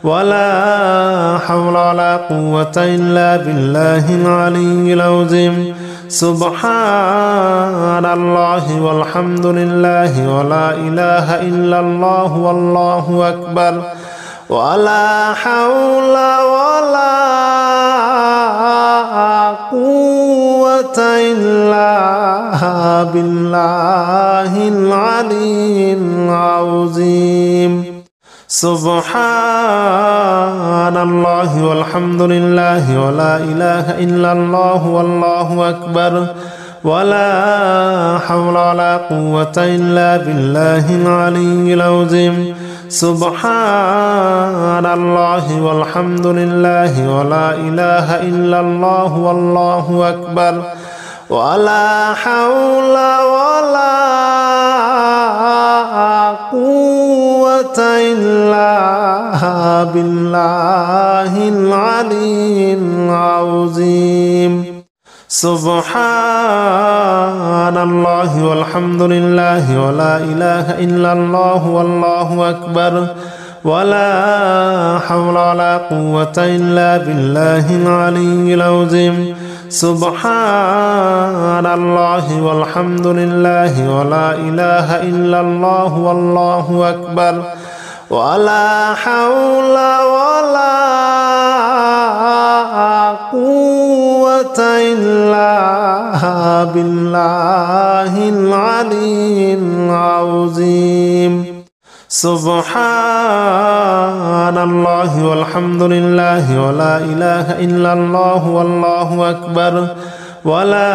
ولا حول ولا قوة إلا بالله العلي العظيم سبحان الله والحمد لله ولا إله إلا الله والله أكبر ولا حول ولا قوة إلا بالله العلي العظيم سبحان الله والحمد لله ولا إله إلا الله والله أكبر ولا حول ولا قوة إلا بالله العلي العظيم سبحان الله والحمد لله ولا إله إلا الله والله أكبر ولا حول ولا قوة إلا بالله العلي العظيم سبحان الله والحمد لله ولا إله إلا الله والله أكبر ولا حول ولا قوة إلا بالله العلي العظيم سبحان الله والحمد لله ولا إله إلا الله والله أكبر ولا حول ولا قوة إلا بالله العلي العظيم سبحان الله والحمد لله ولا إله إلا الله والله أكبر ولا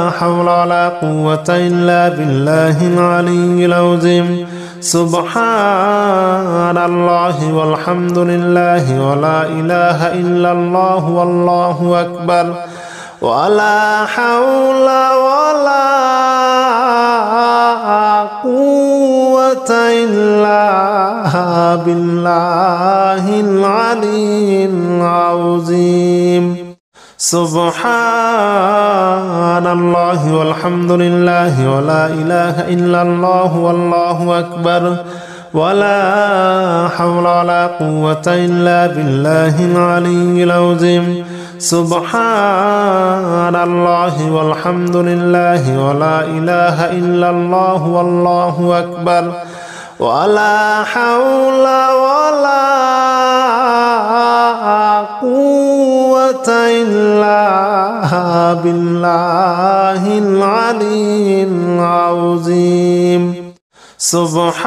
حول ولا قوة إلا بالله العلي العظيم سبحان الله والحمد لله ولا إله إلا الله والله أكبر ولا حول ولا قوة إلا بالله العلي العظيم سبحان الله والحمد لله ولا إله إلا الله والله أكبر ولا حول ولا قوة إلا بالله العلي العظيم سبحان الله والحمد لله ولا إله إلا الله والله أكبر ولا حول ولا قوة إلا بالله العلي العظيم سبحان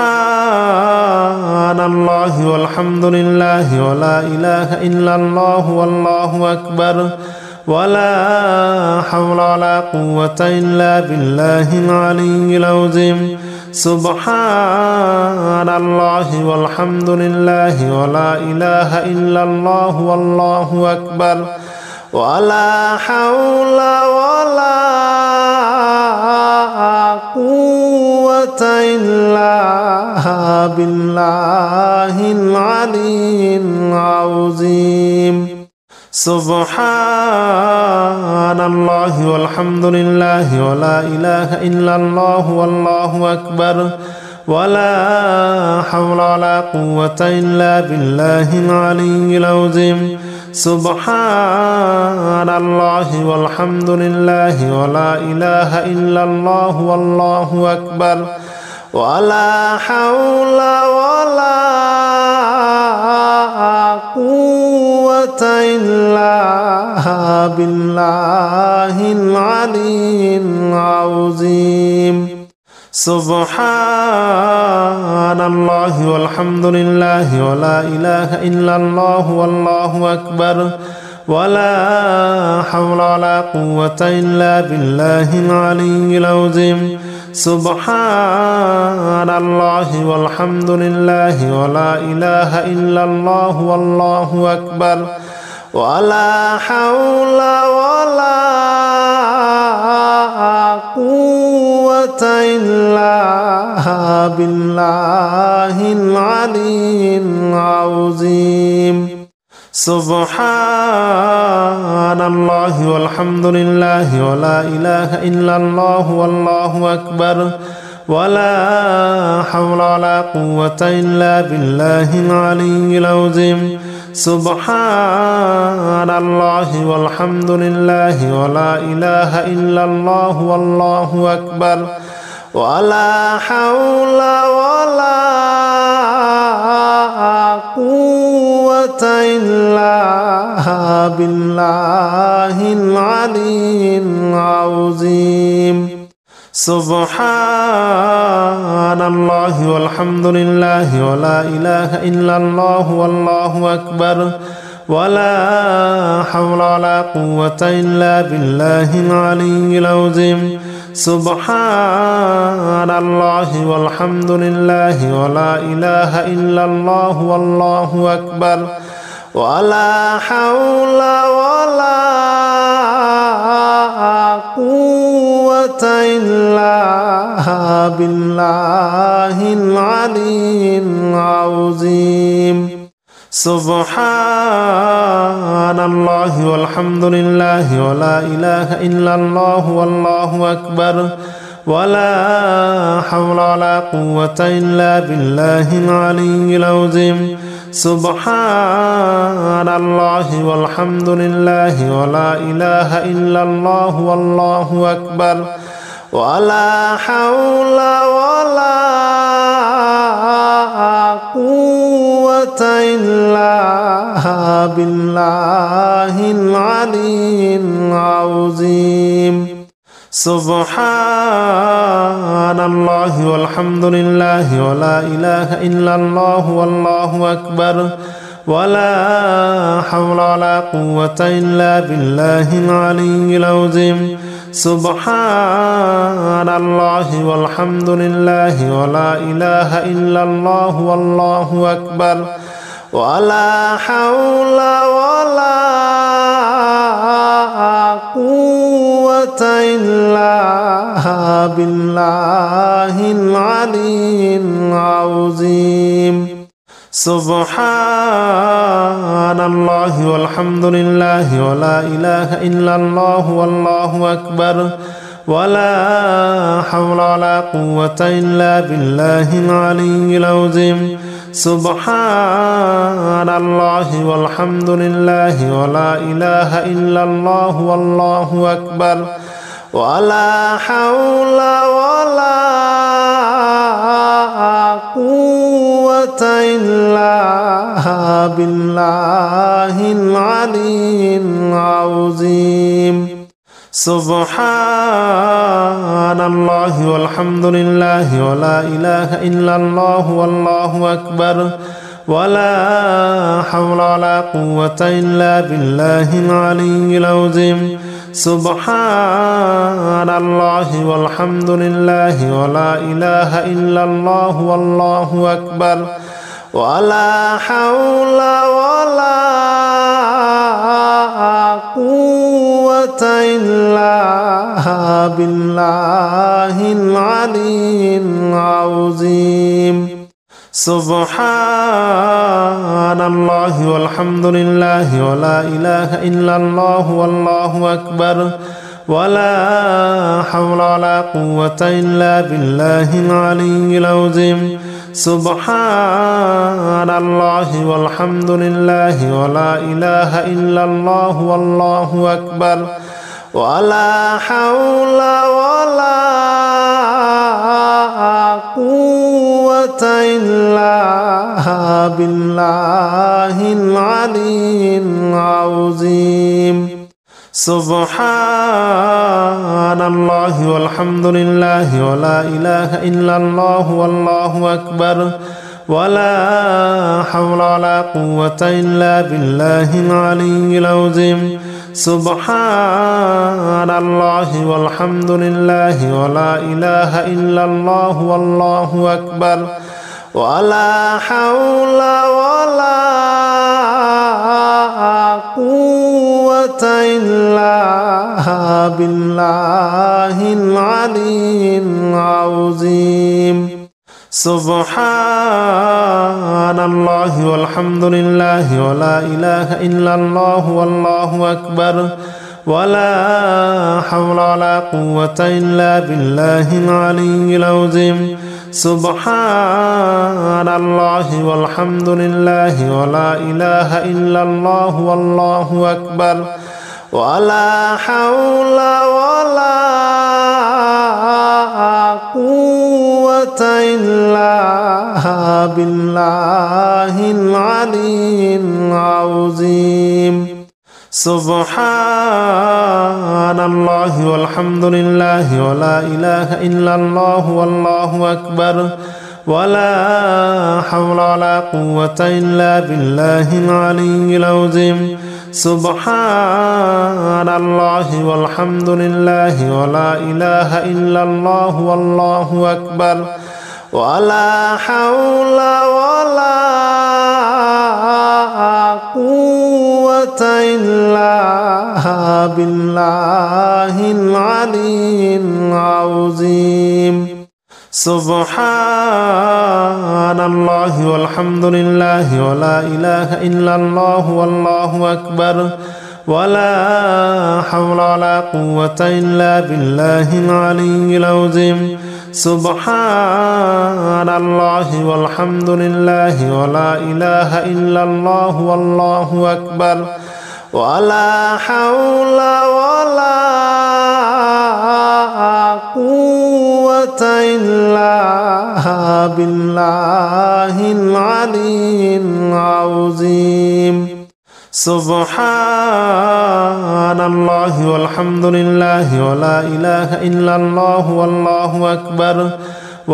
الله والحمد لله ولا إله إلا الله والله أكبر ولا حول ولا قوة إلا بالله العلي العظيم سبحان الله والحمد لله ولا إله إلا الله والله أكبر ولا حول ولا قوة إلا بالله العلي العظيم سبحان الله والحمد لله ولا إله إلا الله والله أكبر ولا حول ولا قوة إلا بالله العلي العظيم سبحان الله والحمد لله ولا إله إلا الله والله أكبر ولا حول ولا قوة إلا بالله العلي العظيم سبحان الله والحمد لله ولا إله إلا الله والله أكبر ولا حول ولا قوة إلا بالله العلي العظيم سبحان الله والحمد لله ولا إله إلا الله والله أكبر ولا حول ولا قوة إلا بالله العلي العظيم سبحان الله والحمد لله ولا إله إلا الله والله أكبر ولا حول ولا قوة إلا بالله العلي العظيم سبحان الله والحمد لله ولا إله إلا الله والله أكبر ولا حول ولا قوة إلا بالله العلي العظيم سبحان الله والحمد لله ولا إله إلا الله والله أكبر ولا حول ولا قوة إلا بالله العلي العظيم سبحان الله والحمد لله ولا إله إلا الله والله أكبر ولا حول ولا قوة إلا بالله العلي العظيم سبحان الله والحمد لله ولا إله إلا الله والله أكبر ولا حول ولا قوة إلا بالله العلي العظيم سبحان الله والحمد لله ولا إله إلا الله والله أكبر ولا حول ولا قوة إلا بالله العلي العظيم سبحان الله والحمد لله ولا إله إلا الله والله أكبر ولا حول ولا قوة إلا بالله العلي العظيم سبحان الله والحمد لله ولا إله إلا الله والله أكبر ولا حول ولا قوة إلا بالله العلي العظيم سبحان الله والحمد لله ولا إله إلا الله والله أكبر ولا حول ولا قوة إلا بالله العلي العظيم سبحان الله والحمد لله ولا إله إلا الله والله أكبر ولا حول ولا قوة إلا بالله العلي العظيم سبحان الله والحمد لله ولا إله إلا الله والله أكبر ولا حول ولا قوة إلا بالله العلي العظيم سبحان الله والحمد لله ولا إله إلا الله والله أكبر ولا حول ولا قوة إلا بالله العلي العظيم سبحان الله والحمد لله ولا إله إلا الله والله أكبر ولا حول ولا قوة إلا بالله العلي العظيم سبحان الله والحمد لله ولا إله إلا الله والله أكبر ولا حول ولا قوة إلا بالله العلي العظيم سبحان الله والحمد لله ولا إله إلا الله والله أكبر ولا حول ولا قوة إلا بالله العلي العظيم سبحان الله والحمد لله ولا إله إلا الله والله أكبر ولا حول ولا قوة إلا بالله العلي العظيم سبحان الله والحمد لله ولا إله إلا الله والله أكبر ولا حول ولا قوة إلا بالله العلي العظيم سبحان الله والحمد لله ولا إله إلا الله والله أكبر ولا حول ولا قوة إلا بالله العلي العظيم سبحان الله والحمد لله ولا إله إلا الله والله أكبر ولا حول ولا قوة إلا بالله العلي العظيم سبحان الله والحمد لله ولا إله إلا الله والله أكبر ولا حول ولا قوة إلا بالله العلي العظيم سبحان الله والحمد لله ولا إله إلا الله والله أكبر ولا حول ولا قوة إلا بالله العلي العظيم سبحان الله والحمد لله ولا إله إلا الله والله أكبر ولا حول ولا قوة إلا بالله العلي العظيم سبحان الله والحمد لله ولا إله إلا الله والله أكبر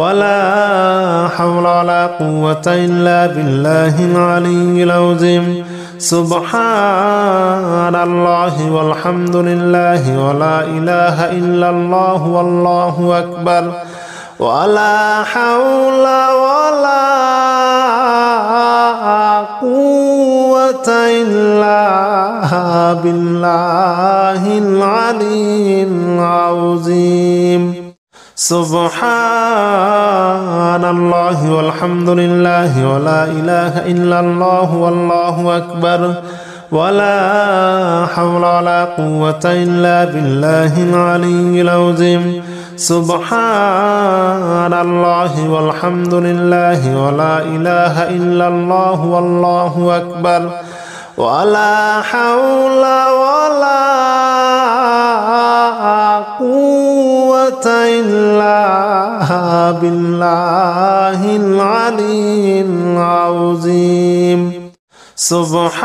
ولا حول ولا قوة إلا بالله العلي العظيم سبحان الله والحمد لله ولا إله إلا الله والله أكبر ولا حول ولا قوة إلا بالله العلي العظيم سبحان الله والحمد لله ولا إله إلا الله والله أكبر ولا حول ولا قوة إلا بالله العلي العظيم سبحان الله والحمد لله ولا إله إلا الله والله أكبر ولا حول ولا قوة إلا بالله العلي العظيم سبحان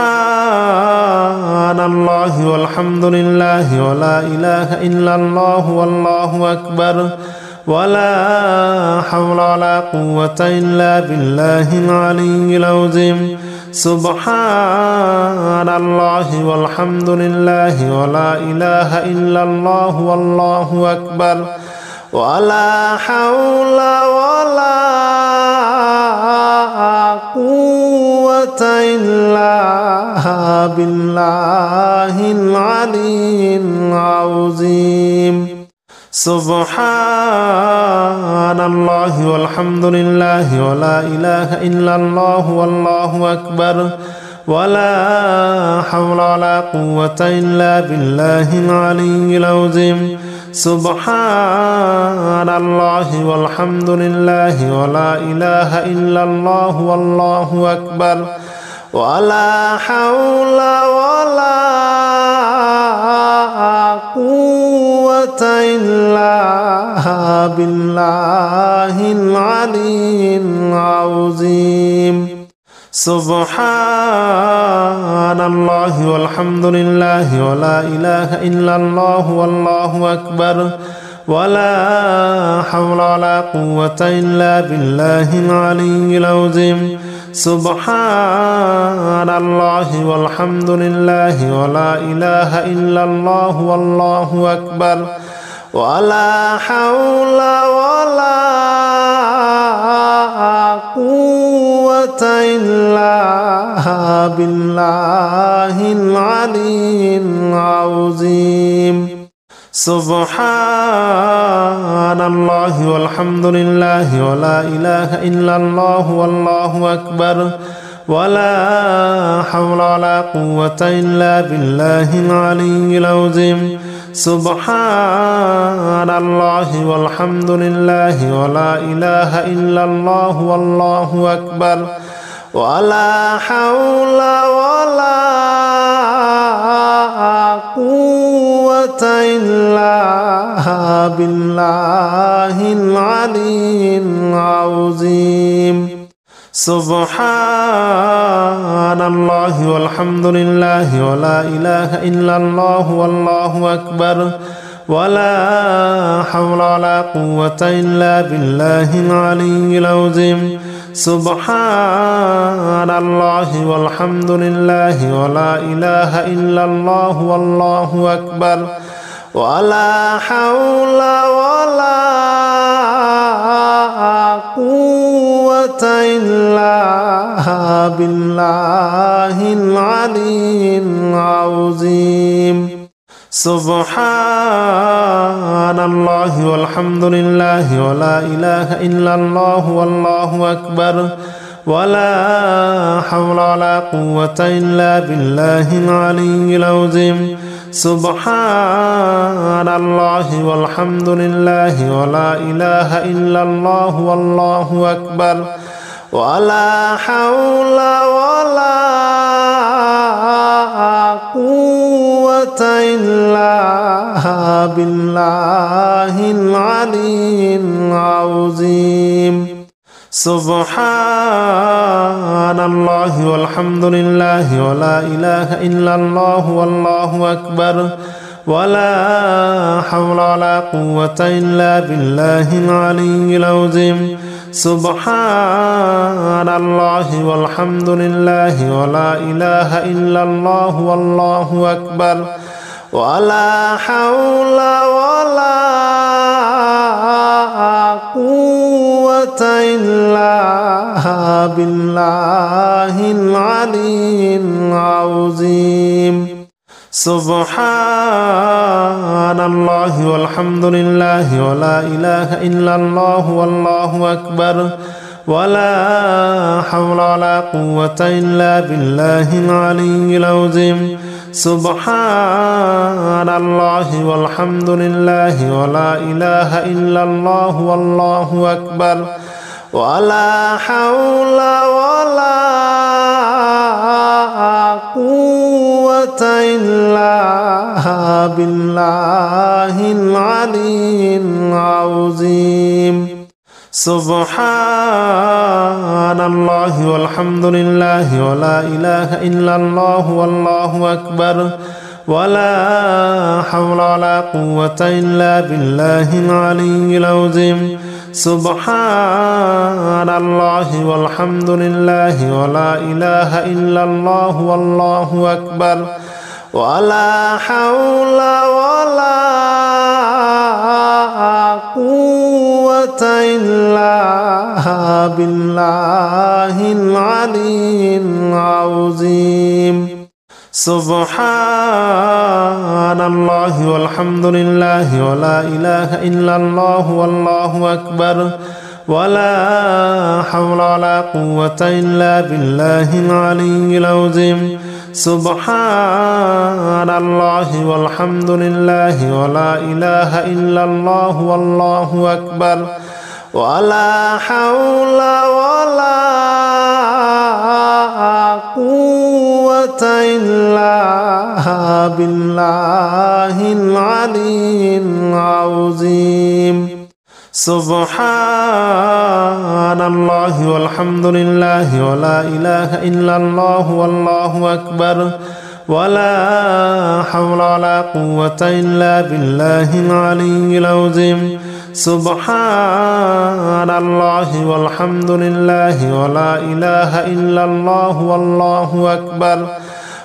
الله والحمد لله ولا إله إلا الله والله أكبر ولا حول ولا قوة إلا بالله العلي العظيم سبحان الله والحمد لله ولا إله إلا الله والله أكبر ولا حول ولا قوة إلا بالله العلي العظيم سبحان الله والحمد لله ولا إله إلا الله والله أكبر ولا حول ولا قوة إلا بالله العلي العظيم سبحان الله والحمد لله ولا إله إلا الله والله أكبر ولا حول ولا قوة إلا بالله العلي العظيم سبحان الله والحمد لله ولا إله إلا الله والله أكبر ولا حول ولا قوة إلا بالله العلي العظيم سبحان الله والحمد لله ولا إله إلا الله والله أكبر ولا حول ولا قوة إلا بالله العلي العظيم سبحان الله والحمد لله ولا إله إلا الله والله أكبر ولا حول ولا قوة إلا بالله العلي العظيم سبحان الله والحمد لله ولا إله إلا الله والله أكبر ولا حول ولا قوة إلا بالله العلي العظيم سبحان الله والحمد لله ولا إله إلا الله والله أكبر ولا حول ولا قوة إلا بالله العلي العظيم سبحان الله والحمد لله ولا إله إلا الله والله أكبر ولا حول ولا قوة إلا بالله العلي العظيم سبحان الله والحمد لله ولا إله إلا الله والله أكبر ولا حول ولا قوة إلا بالله العلي العظيم سبحان الله والحمد لله ولا إله إلا الله والله أكبر ولا حول ولا قوة إلا بالله العلي العظيم سبحان الله والحمد لله ولا إله إلا الله والله أكبر ولا حول ولا قوة إلا بالله العلي العظيم سبحان الله والحمد لله ولا إله إلا الله والله أكبر ولا حول ولا قوة إلا بالله العلي العظيم سبحان الله والحمد لله ولا إله إلا الله والله أكبر ولا حول ولا قوة إلا بالله العلي العظيم سبحان الله والحمد لله ولا إله إلا الله والله أكبر ولا حول ولا قوة إلا بالله العلي العظيم سبحان الله والحمد لله ولا إله إلا الله والله أكبر ولا حول ولا قوة إلا بالله العلي العظيم سبحان الله والحمد لله ولا إله إلا الله والله أكبر ولا حول ولا قوة إلا بالله العلي العظيم سبحان الله والحمد لله ولا إله إلا الله والله أكبر ولا حول ولا قوة إلا بالله العلي العظيم سبحان الله والحمد لله ولا إله إلا الله والله أكبر ولا حول ولا قوة إلا بالله العلي العظيم سبحان الله والحمد لله ولا إله إلا الله والله أكبر ولا حول ولا قوة إلا بالله العلي العظيم سبحان الله والحمد لله ولا إله إلا الله والله أكبر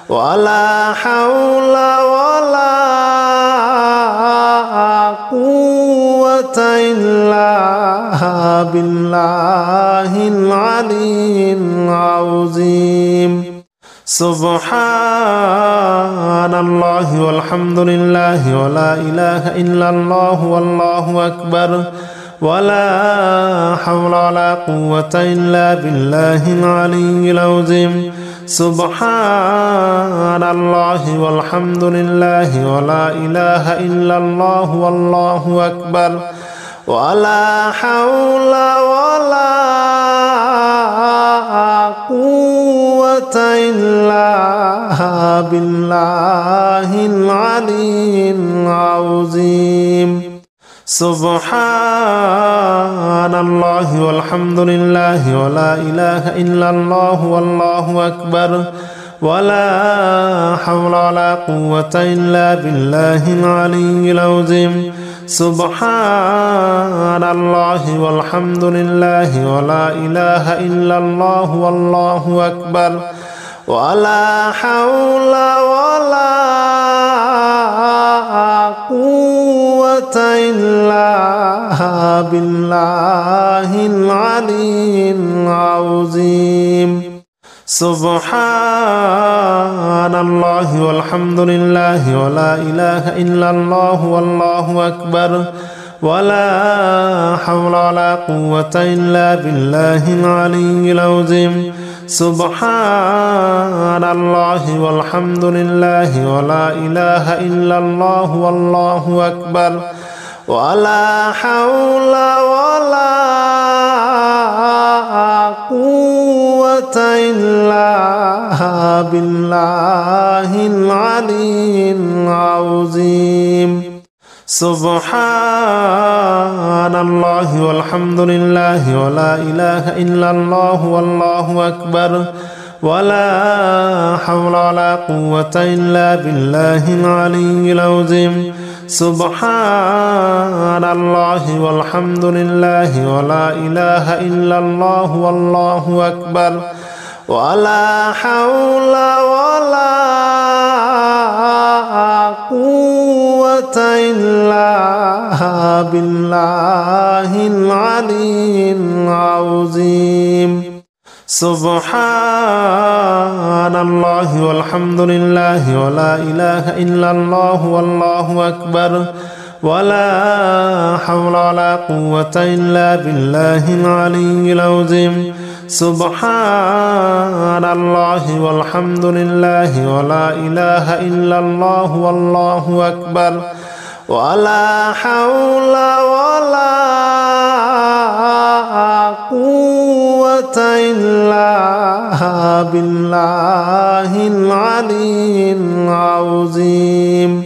ولا حول ولا قوة إلا بالله العلي العظيم سبحان الله والحمد لله ولا إله إلا الله والله أكبر ولا حول ولا قوة إلا بالله العلي العظيم سبحان الله والحمد لله ولا إله إلا الله والله أكبر ولا حول ولا قوة إلا بالله العلي العظيم سبحان الله والحمد لله ولا إله إلا الله والله أكبر ولا حول ولا قوة إلا بالله العلي العظيم سبحان الله والحمد لله ولا إله إلا الله والله أكبر ولا حول ولا قوة إلا بالله العلي العظيم سبحان الله والحمد لله ولا إله إلا الله والله أكبر ولا حول ولا قوة إلا بالله العلي العظيم سبحان الله والحمد لله ولا إله إلا الله والله أكبر ولا حول ولا قوة إلا بالله العلي العظيم سبحان الله والحمد لله ولا إله إلا الله والله أكبر ولا حول ولا قوة إلا بالله العلي العظيم سبحان الله والحمد لله ولا إله إلا الله والله أكبر ولا حول ولا قوة إلا بالله العلي العظيم سبحان الله والحمد لله ولا إله إلا الله والله أكبر ولا حول ولا قوة إلا بالله العلي العظيم سبحان الله والحمد لله ولا إله إلا الله والله أكبر ولا حول ولا قوة إلا بالله العلي العظيم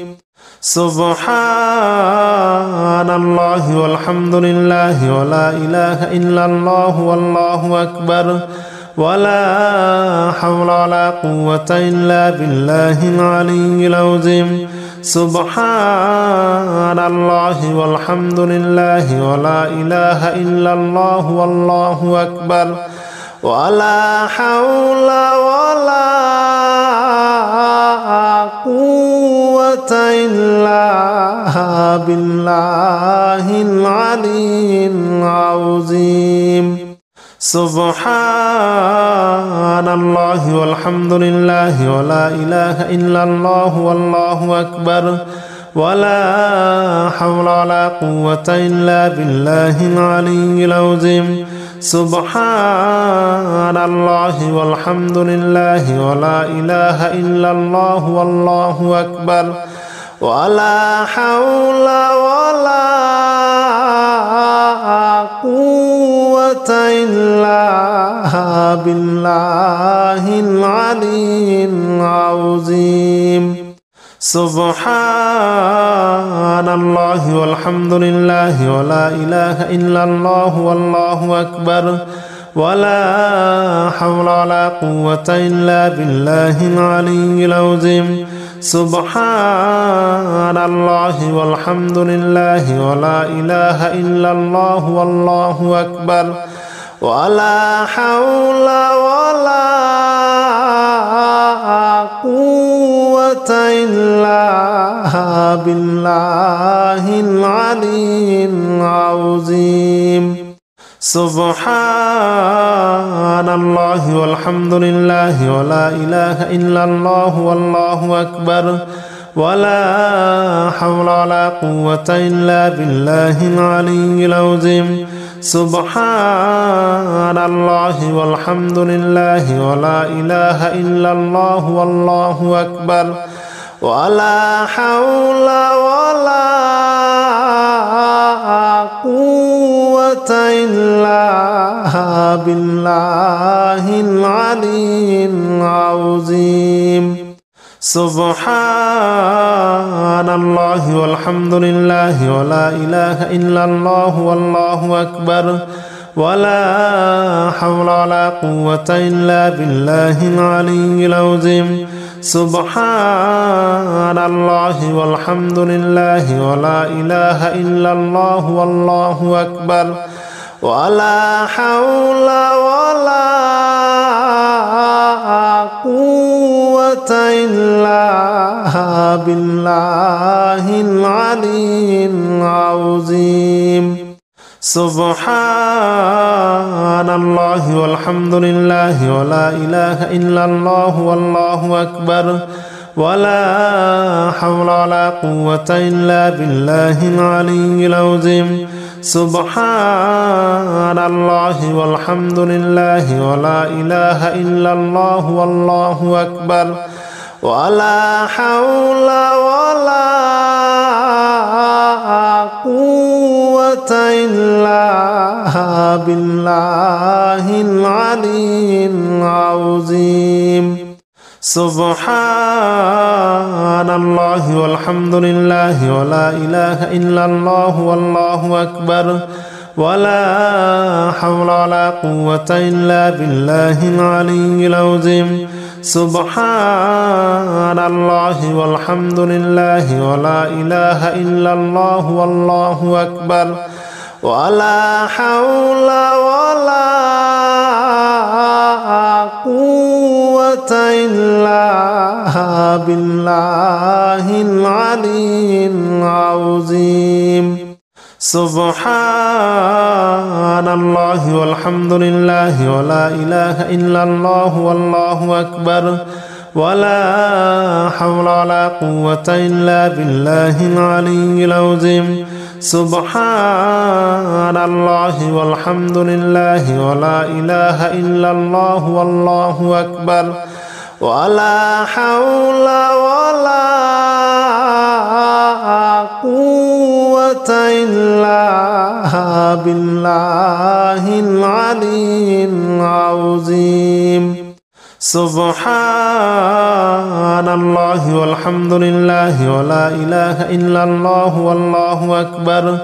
سبحان الله والحمد لله ولا إله إلا الله والله أكبر ولا حول ولا قوة إلا بالله العلي العظيم سبحان الله والحمد لله ولا إله إلا الله والله أكبر ولا حول ولا قوة إلا بالله العلي العظيم سبحان الله والحمد لله ولا إله إلا الله والله أكبر ولا حول ولا قوة إلا بالله العلي العظيم سبحان الله والحمد لله ولا إله إلا الله والله أكبر ولا حول ولا قوة إلا بالله العلي العظيم سبحان الله والحمد لله ولا إله إلا الله والله أكبر ولا حول ولا قوة إلا بالله العلي العظيم سبحان الله والحمد لله ولا إله إلا الله والله أكبر ولا حول ولا قوة إلا بالله العلي العظيم سبحان الله والحمد لله ولا إله إلا الله والله أكبر ولا حول ولا قوة إلا بالله العلي العظيم سبحان الله والحمد لله ولا إله إلا الله والله أكبر ولا حول ولا قوة إلا بالله العلي العظيم سبحان الله والحمد لله ولا إله إلا الله والله أكبر ولا حول ولا قوة إلا بالله العلي العظيم سبحان الله والحمد لله ولا إله إلا الله والله أكبر ولا حول ولا قوة إلا بالله العلي العظيم سبحان الله والحمد لله ولا إله إلا الله والله أكبر ولا حول ولا قوة إلا بالله العلي العظيم سبحان الله والحمد لله ولا إله إلا الله والله أكبر ولا حول ولا قوة إلا بالله العلي العظيم سبحان الله والحمد لله ولا إله إلا الله والله أكبر ولا حول ولا قوة إلا بالله العلي العظيم سبحان الله والحمد لله ولا إله إلا الله والله أكبر ولا حول ولا قوة إلا بالله العلي العظيم سبحان الله والحمد لله ولا إله إلا الله والله أكبر ولا حول ولا قوة إلا بالله العلي العظيم سبحان الله والحمد لله ولا إله إلا الله والله أكبر ولا حول ولا قوة إلا بالله العلي العظيم سبحان الله والحمد لله ولا إله إلا الله والله أكبر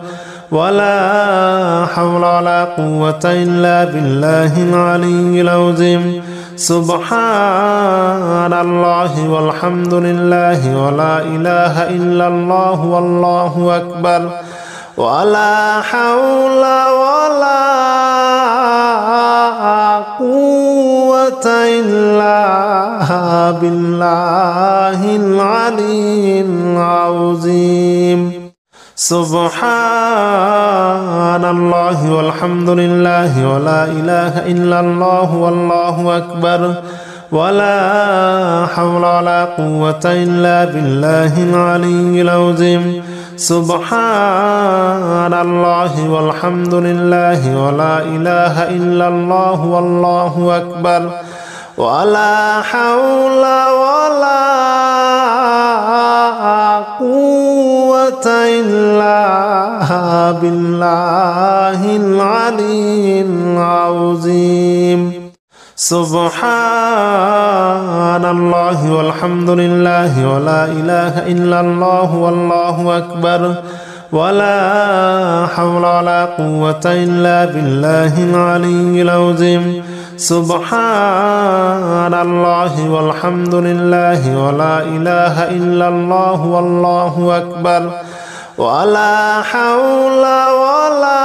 ولا حول ولا قوة إلا بالله العلي العظيم سبحان الله والحمد لله ولا إله إلا الله والله أكبر ولا حول ولا قوة إلا بالله العلي العظيم سبحان الله والحمد لله ولا إله إلا الله والله أكبر ولا حول ولا قوة إلا بالله العلي العظيم سبحان الله والحمد لله ولا إله إلا الله والله أكبر ولا حول ولا قوة إلا بالله العلي العظيم سبحان الله والحمد لله ولا إله إلا الله والله أكبر ولا حول ولا قوة إلا بالله العلي العظيم سبحان الله والحمد لله ولا إله إلا الله والله أكبر ولا حول ولا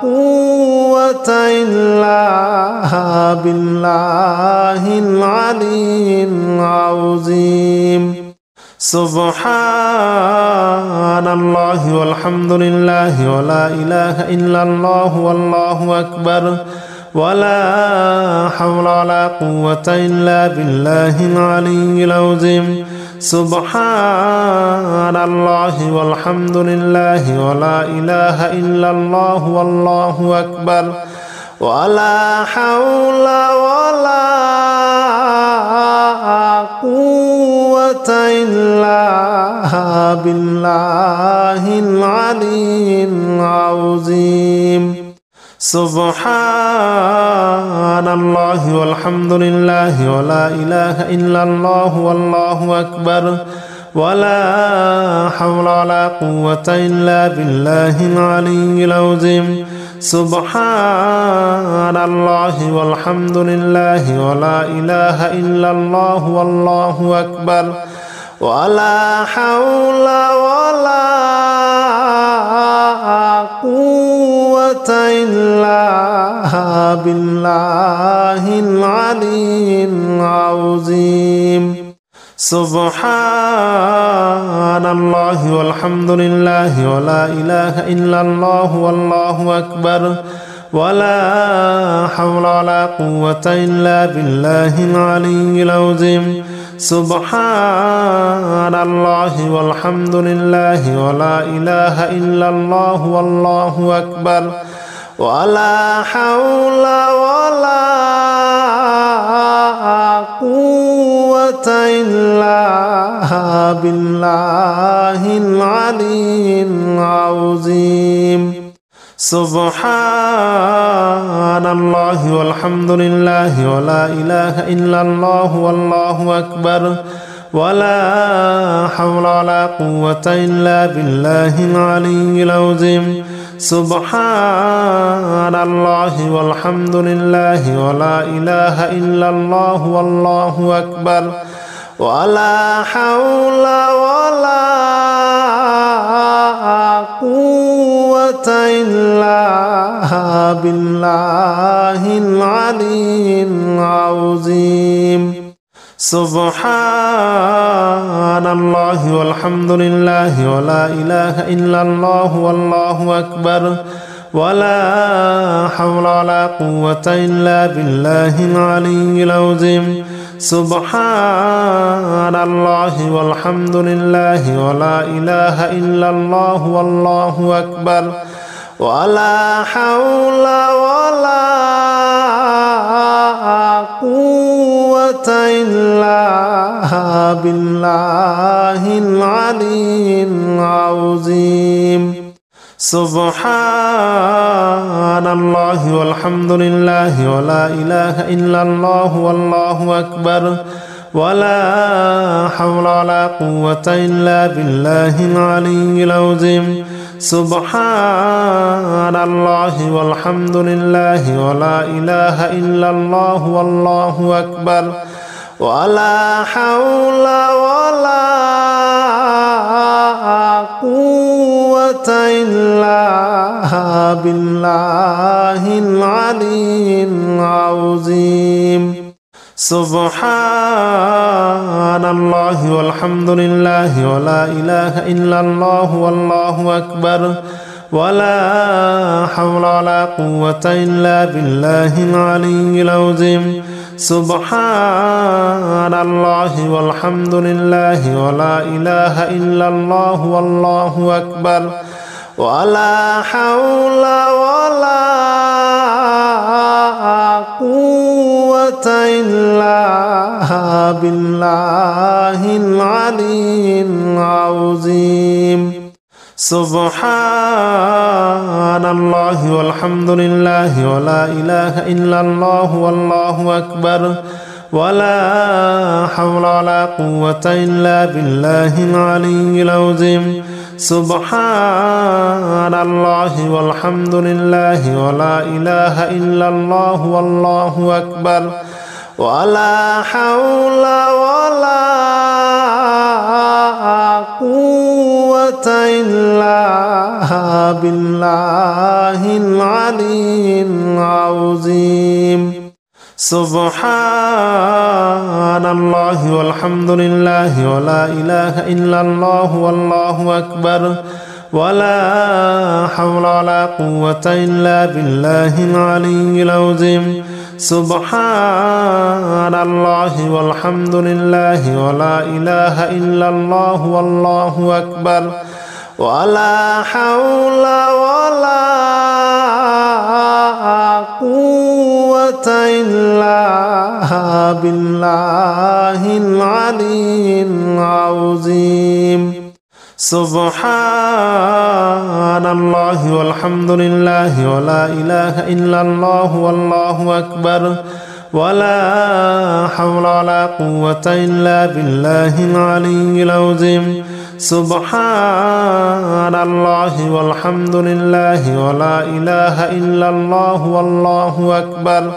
قوة إلا بالله العلي العظيم سبحان الله والحمد لله ولا إله إلا الله والله أكبر ولا حول ولا قوة إلا بالله العلي العظيم سبحان الله والحمد لله ولا إله إلا الله والله أكبر ولا حول ولا قوة إلا بالله العلي العظيم سبحان الله والحمد لله ولا إله إلا الله والله أكبر ولا حول ولا قوة إلا بالله العلي العظيم سبحان الله والحمد لله ولا إله إلا الله والله أكبر ولا حول ولا قوة إلا بالله العلي العظيم سبحان الله والحمد لله ولا إله إلا الله والله أكبر ولا حول ولا قوة إلا بالله العلي العظيم سبحان الله والحمد لله ولا إله إلا الله والله أكبر ولا حول ولا قوة إلا بالله العلي العظيم سبحان الله والحمد لله ولا إله إلا الله والله أكبر ولا حول ولا قوة إلا بالله العلي العظيم سبحان الله والحمد لله ولا إله إلا الله والله أكبر ولا حول ولا قوة إلا بالله العلي العظيم سبحان الله والحمد لله ولا إله إلا الله والله أكبر ولا حول ولا قوة إلا بالله العلي العظيم سبحان الله والحمد لله ولا إله إلا الله والله أكبر ولا حول ولا قوة إلا بالله العلي العظيم سبحان الله والحمد لله ولا إله إلا الله والله أكبر ولا حول ولا قوة إلا بالله العلي العظيم سبحان الله والحمد لله ولا إله إلا الله والله أكبر ولا حول ولا قوة إلا بالله العلي العظيم سبحان الله والحمد لله ولا إله إلا الله والله أكبر ولا حول ولا قوة إلا بالله العلي العظيم سبحان الله والحمد لله ولا إله إلا الله والله أكبر ولا حول ولا قوة إلا بالله العلي العظيم سبحان الله والحمد لله ولا إله إلا الله والله أكبر ولا حول ولا قوة إلا بالله العلي العظيم سبحان الله والحمد لله ولا إله إلا الله والله أكبر ولا حول ولا قوة إلا بالله العلي العظيم سبحان الله والحمد لله ولا إله إلا الله والله أكبر ولا حول ولا قوة إلا بالله العلي العظيم سبحان الله والحمد لله ولا إله إلا الله والله أكبر ولا حول ولا قوة إلا بالله العلي العظيم سبحان الله والحمد لله ولا إله إلا الله والله أكبر ولا حول ولا قوة إلا بالله العلي العظيم سبحان الله والحمد لله ولا إله إلا الله والله أكبر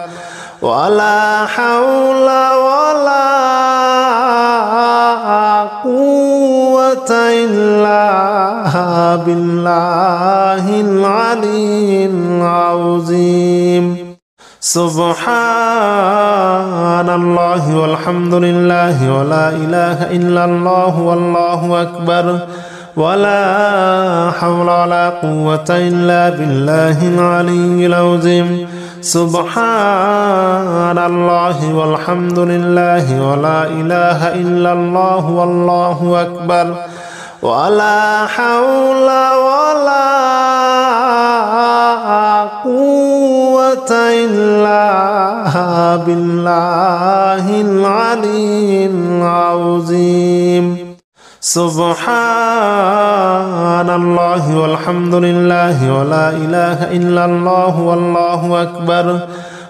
ولا حول ولا قوة إلا بالله العلي العظيم سبحان الله والحمد لله ولا إله إلا الله والله أكبر ولا حول ولا قوة إلا بالله العلي العظيم سبحان الله والحمد لله ولا إله إلا الله والله أكبر ولا حول ولا قوة إلا بالله العلي العظيم سبحان الله والحمد لله ولا إله إلا الله والله أكبر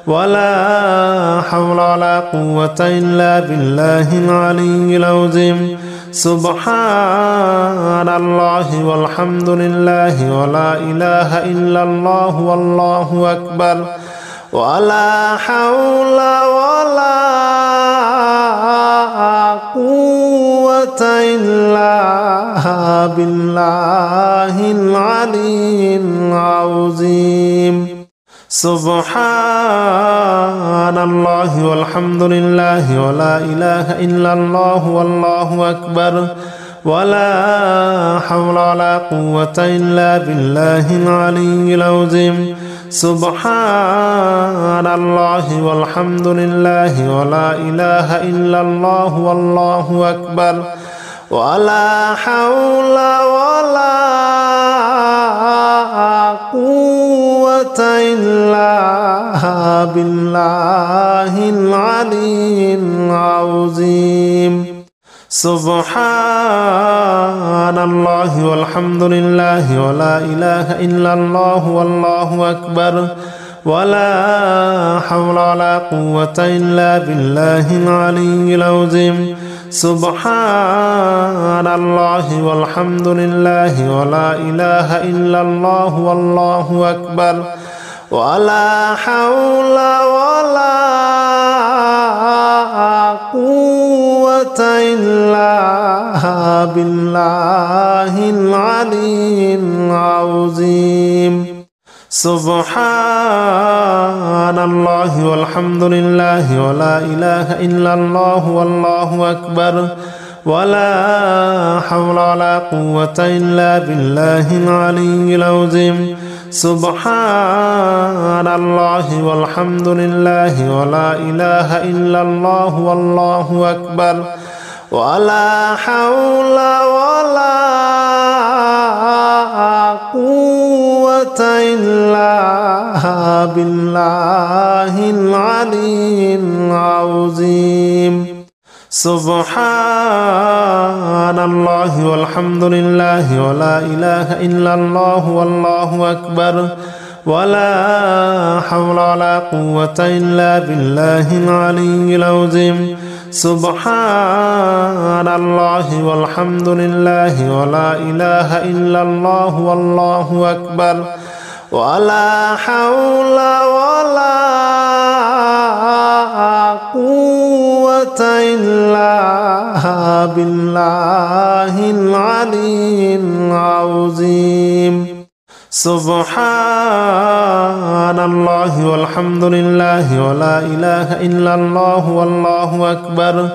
ولا حول ولا قوة إلا بالله العلي العظيم سبحان الله والحمد لله ولا إله إلا الله والله أكبر ولا حول ولا قوة إلا بالله العلي العظيم سبحان الله والحمد لله ولا إله إلا الله والله أكبر ولا حول ولا قوة إلا بالله العلي العظيم سبحان الله والحمد لله ولا إله إلا الله والله أكبر ولا حول ولا قوة إلا بالله العلي العظيم سبحان الله والحمد لله ولا إله إلا الله والله أكبر ولا حول ولا قوة إلا بالله العلي العظيم سبحان الله والحمد لله ولا إله إلا الله والله أكبر ولا حول ولا قوة إلا بالله العلي العظيم سبحان الله والحمد لله ولا إله إلا الله والله أكبر ولا حول ولا قوة إلا بالله العلي العظيم سبحان الله والحمد لله ولا إله إلا الله والله أكبر ولا حول ولا قوة إلا بالله العلي العظيم سبحان الله والحمد لله ولا إله إلا الله والله أكبر ولا حول ولا قوة إلا بالله العلي العظيم سبحان الله والحمد لله ولا إله إلا الله والله أكبر ولا حول ولا قوة إلا بالله العلي العظيم سبحان الله والحمد لله ولا إله إلا الله والله أكبر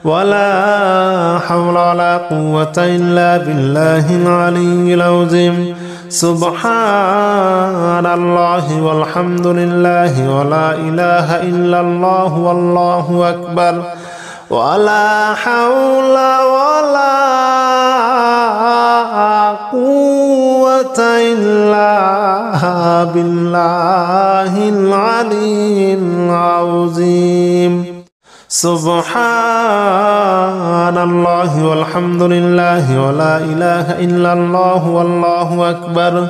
ولا حول ولا قوة إلا بالله العلي العظيم سبحان الله والحمد لله ولا إله إلا الله والله أكبر ولا حول ولا قوة إلا بالله العلي العظيم سبحان الله والحمد لله ولا إله إلا الله والله أكبر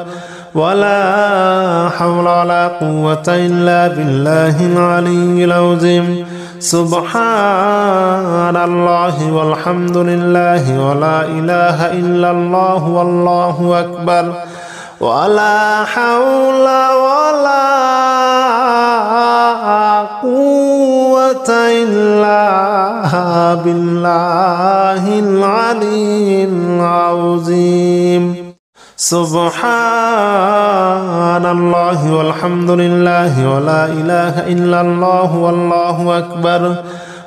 ولا حول ولا قوة إلا بالله العلي العظيم سبحان الله والحمد لله ولا إله إلا الله والله أكبر ولا حول ولا قوة إلا بالله العلي العظيم سبحان الله والحمد لله ولا إله إلا الله والله أكبر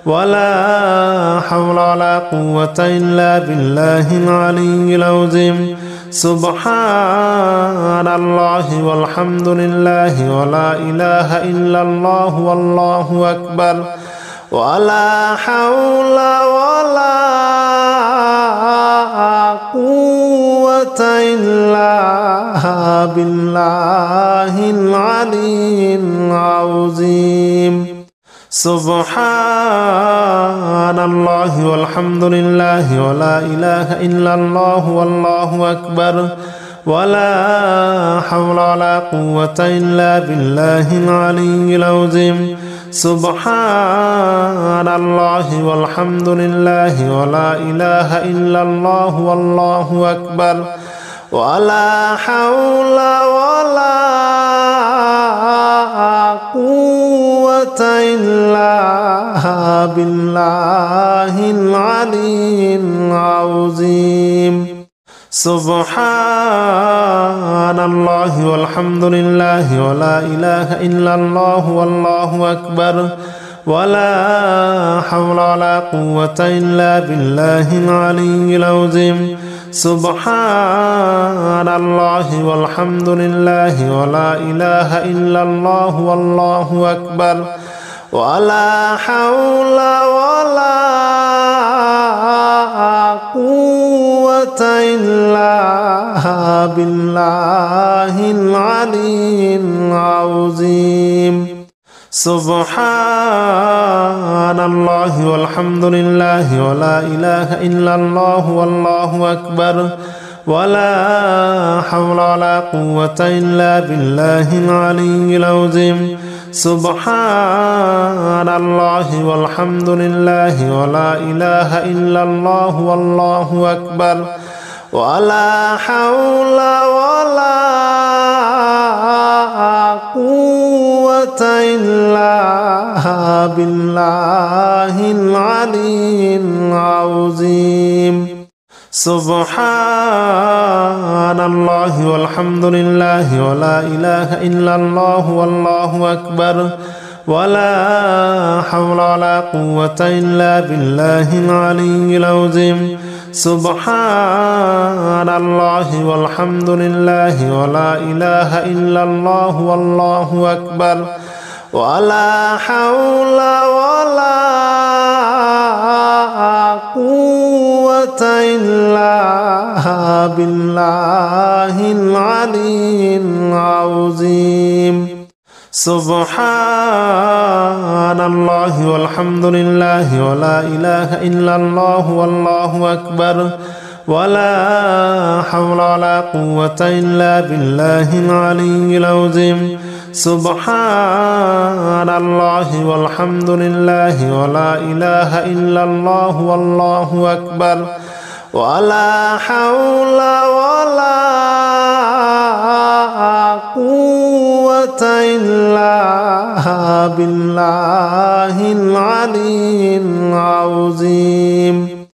ولا حول ولا قوة إلا بالله العلي العظيم سبحان الله والحمد لله ولا إله إلا الله والله أكبر ولا حول ولا قوة إلا بالله العلي العظيم سبحان الله والحمد لله ولا إله إلا الله والله أكبر ولا حول ولا قوة إلا بالله العلي العظيم سبحان الله والحمد لله ولا إله إلا الله والله أكبر ولا حول ولا قوة إلا بالله العلي العظيم سبحان الله والحمد لله ولا إله إلا الله والله أكبر ولا حول ولا قوة إلا بالله العلي العظيم سبحان الله والحمد لله ولا إله إلا الله والله أكبر ولا حول ولا قوة إلا بالله العلي العظيم سبحان الله والحمد لله ولا إله إلا الله والله أكبر ولا حول ولا قوة إلا بالله العلي العظيم سبحان الله والحمد لله ولا إله إلا الله والله أكبر ولا حول ولا قوة إلا بالله العلي العظيم سبحان الله والحمد لله ولا إله إلا الله والله أكبر ولا حول ولا قوة إلا بالله العلي العظيم سبحان الله والحمد لله ولا إله إلا الله والله أكبر ولا حول ولا قوة إلا بالله العلي العظيم سبحان الله والحمد لله ولا إله إلا الله والله أكبر ولا حول ولا قوة إلا بالله العلي العظيم سبحان الله والحمد لله ولا إله إلا الله والله أكبر ولا حول ولا قوة إلا بالله العلي العظيم